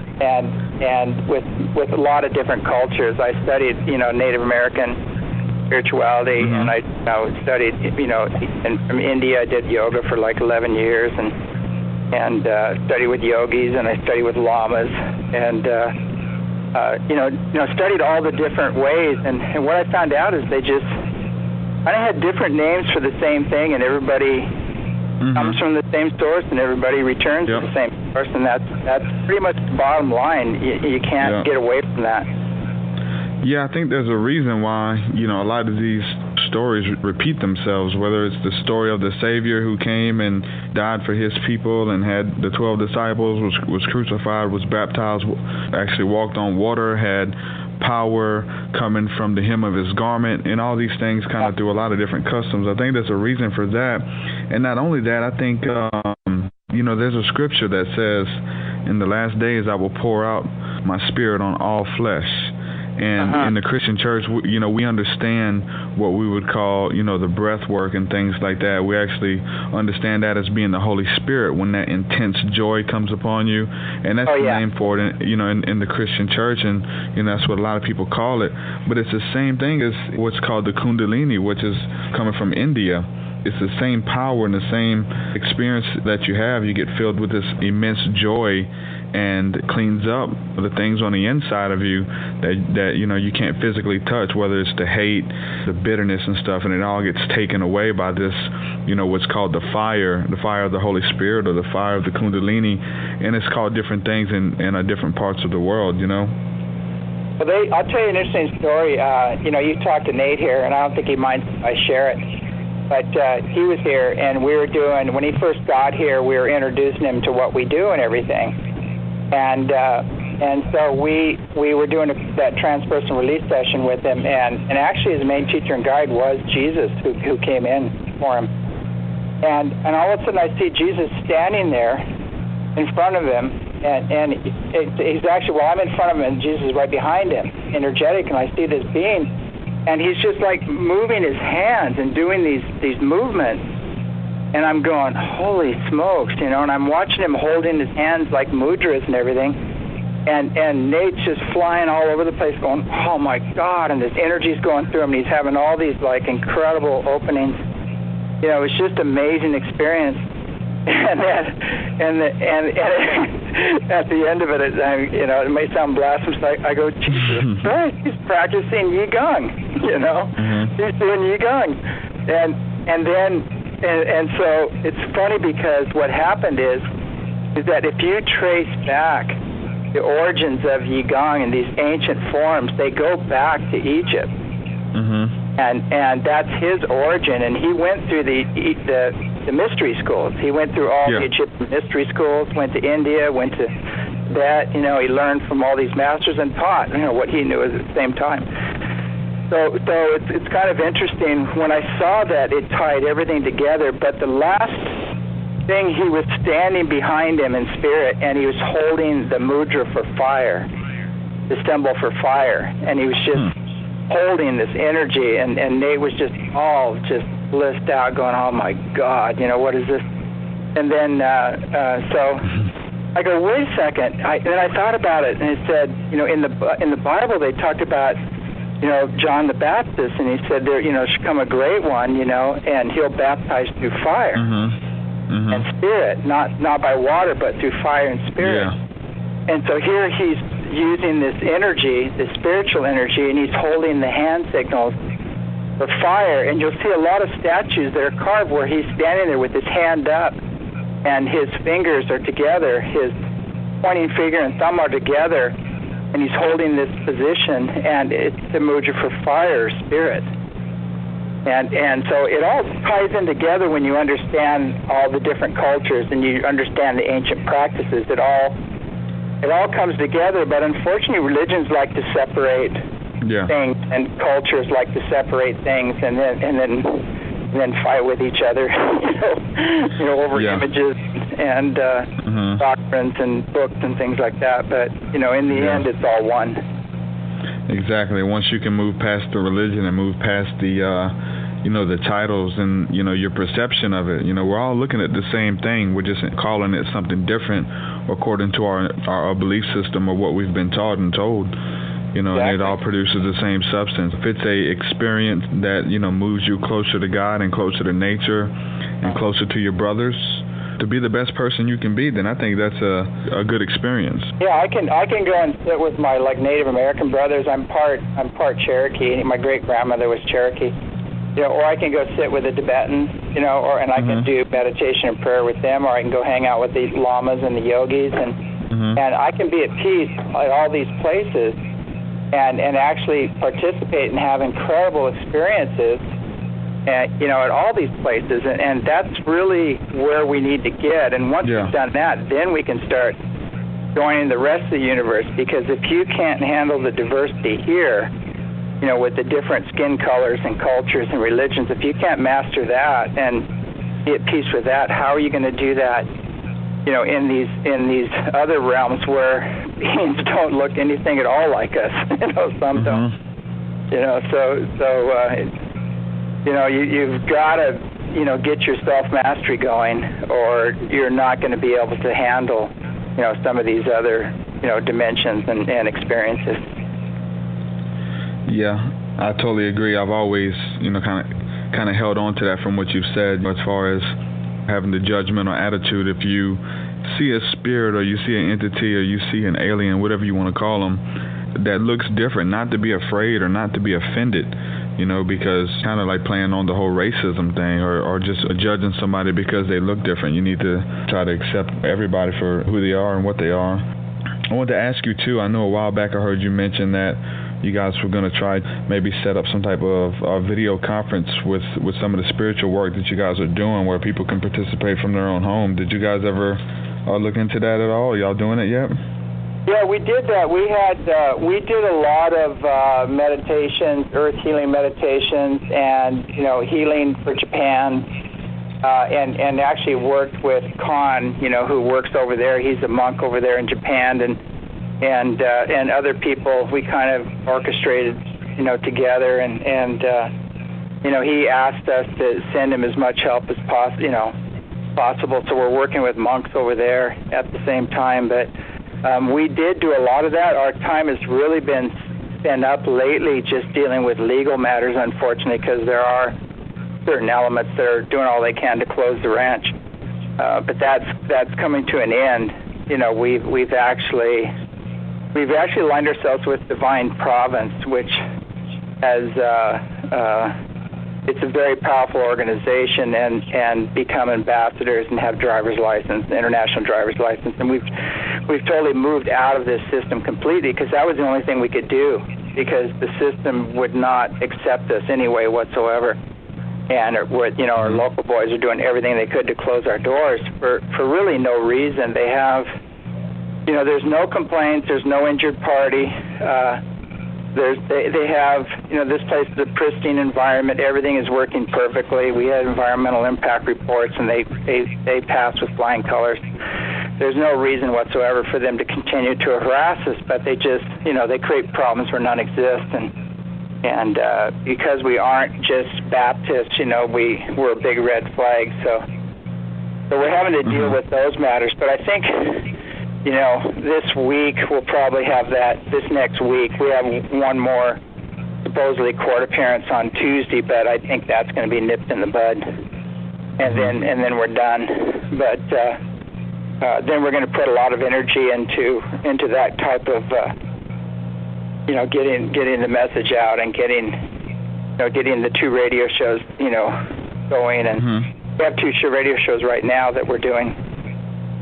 And with a lot of different cultures. I studied, Native American spirituality, and I studied, and from India I did yoga for like 11 years, and studied with yogis, and I studied with lamas, and studied all the different ways. And what I found out is I had different names for the same thing, and everybody comes from the same source, and everybody returns to the same source, and that's pretty much the bottom line. You can't get away from that. Yeah, I think there's a reason why, a lot of these stories repeat themselves, whether it's the story of the Savior who came and died for his people and had the 12 disciples, was crucified, was baptized, actually walked on water, had power coming from the hem of his garment, and all these things kind of through a lot of different customs. I think there's a reason for that. And not only that, I think, there's a scripture that says, in the last days I will pour out my spirit on all flesh. And in the Christian church, we understand what we would call, the breath work and things like that. We actually understand that as being the Holy Spirit when that intense joy comes upon you. And that's the name for it, in the Christian church. And, that's what a lot of people call it. But it's the same thing as what's called the Kundalini, which is coming from India. It's the same power and the same experience that you have. You get filled with this immense joy, and it cleans up the things on the inside of you that you can't physically touch, whether it's the hate, the bitterness and stuff, and it all gets taken away by this, what's called the fire of the Holy Spirit, or the fire of the Kundalini, and it's called different things in different parts of the world, Well, I'll tell you an interesting story. You talked to Nate here, and I don't think he minds if I share it. But he was here, and when he first got here, we were introducing him to what we do and everything. And so we were doing that transpersonal release session with him, and actually his main teacher and guide was Jesus, who came in for him. And all of a sudden I see Jesus standing there in front of him, and he's actually, well, I'm in front of him, and Jesus is right behind him, energetic, and I see this being, and he's just like moving his hands and doing these movements, and I'm going, holy smokes, and I'm watching him holding his hands like mudras and everything, and Nate's just flying all over the place going, oh my God, and this energy's going through him, and he's having all these like incredible openings. It was just an amazing experience. And at the end of it, it may sound blasphemous. I go, Jesus Christ, he's practicing Qigong. He's doing Qigong, and so it's funny because what happened is that if you trace back the origins of Qigong and these ancient forms, they go back to Egypt. And that's his origin, and he went through the mystery schools. He went through all the Egyptian mystery schools, went to India, went to that. He learned from all these masters and taught what he knew at the same time. So it's kind of interesting. When I saw that, it tied everything together. But the last thing, he was standing behind him in spirit, and he was holding the mudra for fire, the symbol for fire, and he was just holding this energy, and Nate was just blissed out, going, oh my God, what is this? And then so I go, wait a second. Then I thought about it, and it said, in the Bible they talked about John the Baptist, and he said there should come a great one, and he'll baptize through fire and spirit, not by water, but through fire and spirit. And so here he's using this energy, this spiritual energy, and he's holding the hand signals for fire. And you'll see a lot of statues that are carved where he's standing there with his hand up, and his fingers are together, his pointing finger and thumb are together, and he's holding this position, and it's the mudra for fire, spirit. And so it all ties in together when you understand all the different cultures and you understand the ancient practices. It all comes together, but unfortunately religions like to separate things, and cultures like to separate things, and then fight with each other, over images and doctrines and books and things like that. But in the end, it's all one. Exactly. Once you can move past the religion and move past the titles and your perception of it, we're all looking at the same thing. We're just calling it something different according to our belief system or what we've been taught and told. And it all produces the same substance. If it's a experience that moves you closer to God and closer to nature and closer to your brothers, to be the best person you can be, then I think that's a good experience. Yeah, I can go and sit with my Native American brothers. I'm part Cherokee. My great grandmother was Cherokee. Or I can go sit with the Tibetans, and I can do meditation and prayer with them, or I can go hang out with the lamas and the yogis, and I can be at peace at all these places, and actually participate and have incredible experiences, at all these places, and that's really where we need to get. And once we've done that, then we can start joining the rest of the universe, because if you can't handle the diversity here, with the different skin colors and cultures and religions, if you can't master that and be at peace with that, how are you going to do that, in these other realms where beings don't look anything at all like us? Some don't. You've got to, get your self-mastery going, or you're not going to be able to handle, some of these other, dimensions and experiences. Yeah, I totally agree. I've always, kind of held on to that from what you've said as far as having the judgmental attitude. If you see a spirit or you see an entity or you see an alien, whatever you want to call them, that looks different, not to be afraid or not to be offended, because kind of like playing on the whole racism thing or just judging somebody because they look different. You need to try to accept everybody for who they are and what they are. I wanted to ask you too. I know a while back I heard you mention that you guys were going to try maybe set up some type of video conference with some of the spiritual work that you guys are doing, where people can participate from their own home. Did you guys ever look into that at all? Are y'all doing it yet? Yeah, we did that. We did a lot of meditations, earth healing meditations, and healing for Japan, and actually worked with Khan, who works over there. He's a monk over there in Japan, and other people. We kind of orchestrated, together, and he asked us to send him as much help as possible. So we're working with monks over there at the same time, but. We did do a lot of that. Our time has really been spent up lately just dealing with legal matters, unfortunately, because there are certain elements that are doing all they can to close the ranch. But that's coming to an end. We've actually aligned ourselves with Divine Province, which has it's a very powerful organization, and become ambassadors and have driver's license, international driver's license, and we've totally moved out of this system completely, because that was the only thing we could do, because the system would not accept us anyway whatsoever, and our local boys are doing everything they could to close our doors for really no reason. They have, there's no complaints, there's no injured party. They have, this place is a pristine environment. Everything is working perfectly. We had environmental impact reports, and they passed with flying colors. There's no reason whatsoever for them to continue to harass us, but they just, they create problems where none exist. And because we aren't just Baptists, we're a big red flag. So we're having to deal with those matters. But I think, this week we'll probably have that. This next week we have one more supposedly court appearance on Tuesday, but I think that's going to be nipped in the bud, and then we're done. But then we're going to put a lot of energy into that type of getting the message out, and getting the 2 radio shows going, and we have 2 radio shows right now that we're doing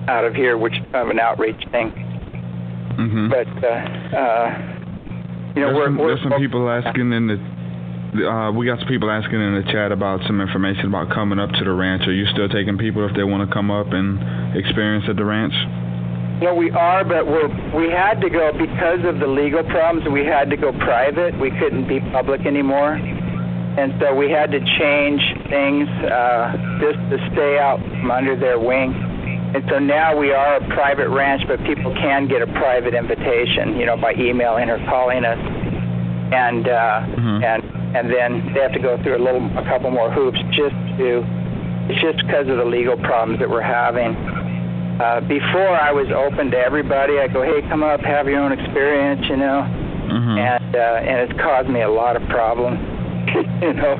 out of here, which is kind of an outreach thing. But there's some people asking in the we got some people asking in the chat about some information about coming up to the ranch. Are you still taking people if they want to come up and experience at the ranch? We are, but we had to go because of the legal problems. We had to go private. We couldn't be public anymore, and so we had to change things just to stay out from under their wing. And so now we are a private ranch, but people can get a private invitation, by emailing or calling us, and then they have to go through a couple more hoops. It's just because of the legal problems that we're having. Before I was open to everybody. I go, hey, come up, have your own experience, and it's caused me a lot of problems, because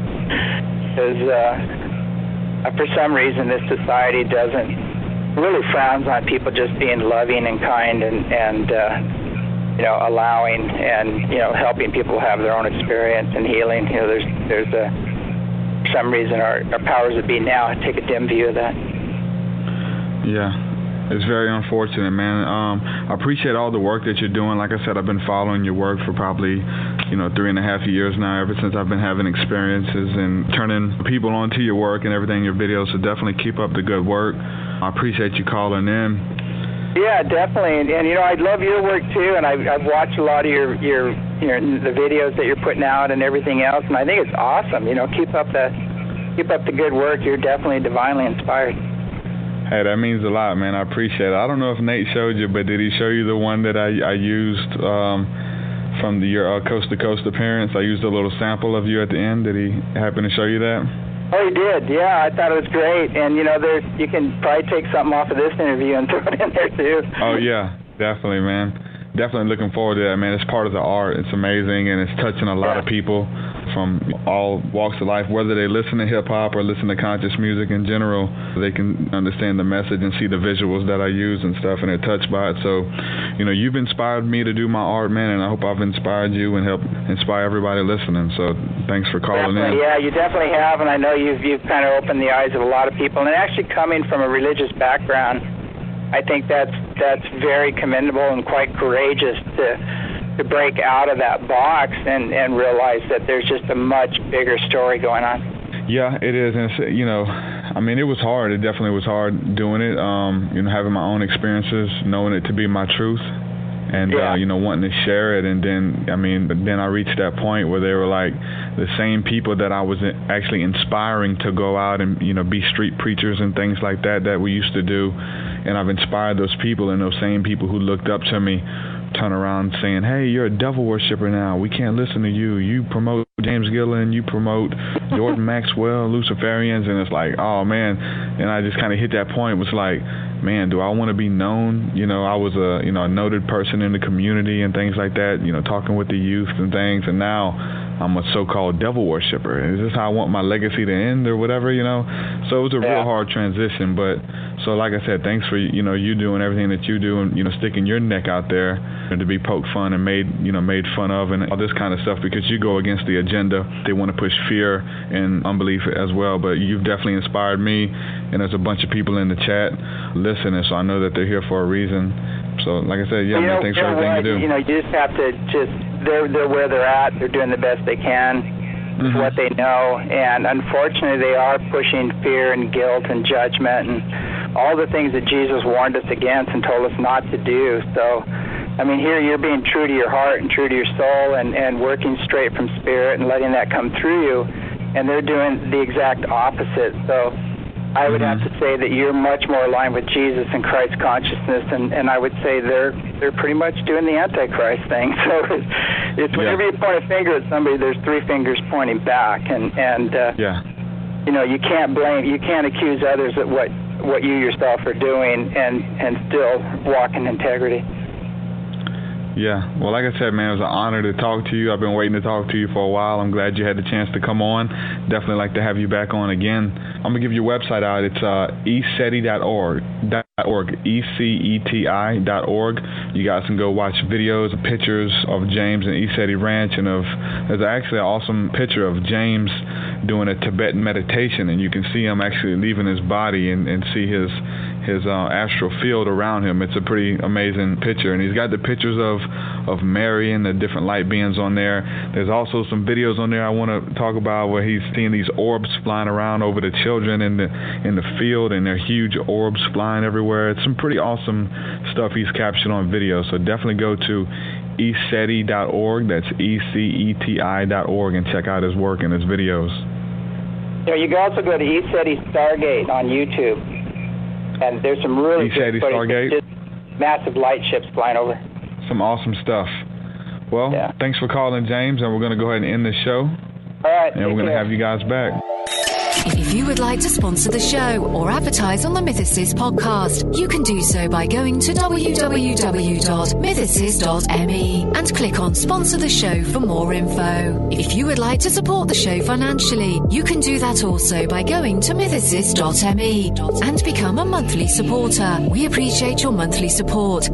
for some reason this society really frowns on people just being loving and kind and allowing and helping people have their own experience and healing. There's for some reason our powers that be now take a dim view of that. Yeah. It's very unfortunate, man. I appreciate all the work that you're doing. Like I said, I've been following your work for probably, 3.5 years now, ever since I've been having experiences and turning people onto your work and everything, your videos. So definitely keep up the good work. I appreciate you calling in. Yeah, definitely. And I love your work too. And I've watched a lot of your the videos that you're putting out and everything else. And I think it's awesome. Keep up the good work. You're definitely divinely inspired. Hey, that means a lot, man. I appreciate it. I don't know if Nate showed you, but did he show you the one that I used from your Coast to Coast appearance? I used a little sample of you at the end. Did he happen to show you that? Oh, he did. Yeah, I thought it was great. And, you can probably take something off of this interview and throw it in there, too. Oh, yeah, definitely, man. Definitely looking forward to that, man. It's part of the art. It's amazing, and it's touching a lot of people from all walks of life. Whether they listen to hip-hop or listen to conscious music in general, they can understand the message and see the visuals that I use and stuff, and they're touched by it. So, you've inspired me to do my art, man, and I hope I've inspired you and helped inspire everybody listening. So thanks for calling in. Yeah, you definitely have, and I know you've kind of opened the eyes of a lot of people. And actually coming from a religious background, I think that's that's very commendable and quite courageous to break out of that box and realize that there's just a much bigger story going on. Yeah, it is. And it's, I mean, it was hard. It definitely was hard doing it, having my own experiences, knowing it to be my truth, and, wanting to share it. And then I reached that point where they were like the same people that I was actually inspiring to go out and, be street preachers and things like that we used to do. And I've inspired those people, and those same people who looked up to me turn around saying, hey, you're a devil worshiper now. We can't listen to you. You promote James Gilliland. You promote Jordan Maxwell, Luciferians. And it's like, oh, man. And I just kind of hit that point. It was like, man, do I want to be known? I was a noted person in the community and things like that, talking with the youth and things. And now I'm a so-called devil worshiper. Is this how I want my legacy to end or whatever, So it was a real hard transition. But so like I said, thanks for, you doing everything that you do and, sticking your neck out there to be poked fun and made fun of and all this kind of stuff, because you go against the agenda. They want to push fear and unbelief as well. But you've definitely inspired me, and there's a bunch of people in the chat listening, so I know that they're here for a reason. So like I said, man, thanks for everything you do. You just have to they're where they're at. They're doing the best they can with what they know. And unfortunately, they are pushing fear and guilt and judgment and all the things that Jesus warned us against and told us not to do. So, I mean, here you're being true to your heart and true to your soul and working straight from spirit and letting that come through you. And they're doing the exact opposite. So I would have to say that you're much more aligned with Jesus and Christ consciousness, and I would say they're pretty much doing the Antichrist thing. So it's whenever you point a finger at somebody, there's three fingers pointing back, and you can't accuse others of what you yourself are doing and still walk in integrity. Yeah, well, like I said, man, it was an honor to talk to you. I've been waiting to talk to you for a while. I'm glad you had the chance to come on. Definitely like to have you back on again. I'm going to give your website out. It's eceti.org, eceti.org. You guys can go watch videos, pictures of James and Eceti Ranch, and there's actually an awesome picture of James doing a Tibetan meditation, and you can see him actually leaving his body and see his astral field around him. It's a pretty amazing picture, and he's got the pictures of Mary and the different light beings on there. There's also some videos on there I want to talk about where he's seeing these orbs flying around over the children in the field, and they're huge orbs flying everywhere. It's some pretty awesome stuff he's captured on video, so definitely go to eceti.org, that's eceti.org, and check out his work and his videos. You can also go to Eceti Stargate on YouTube, and there's some really good footage, just massive light ships flying over. Some awesome stuff. Well, thanks for calling, James, and we're going to go ahead and end the show. All right. And we're going to have you guys back. If you would like to sponsor the show or advertise on the Mythicist podcast, you can do so by going to www.mythicist.me and click on Sponsor the Show for more info. If you would like to support the show financially, you can do that also by going to mythicist.me and become a monthly supporter. We appreciate your monthly support.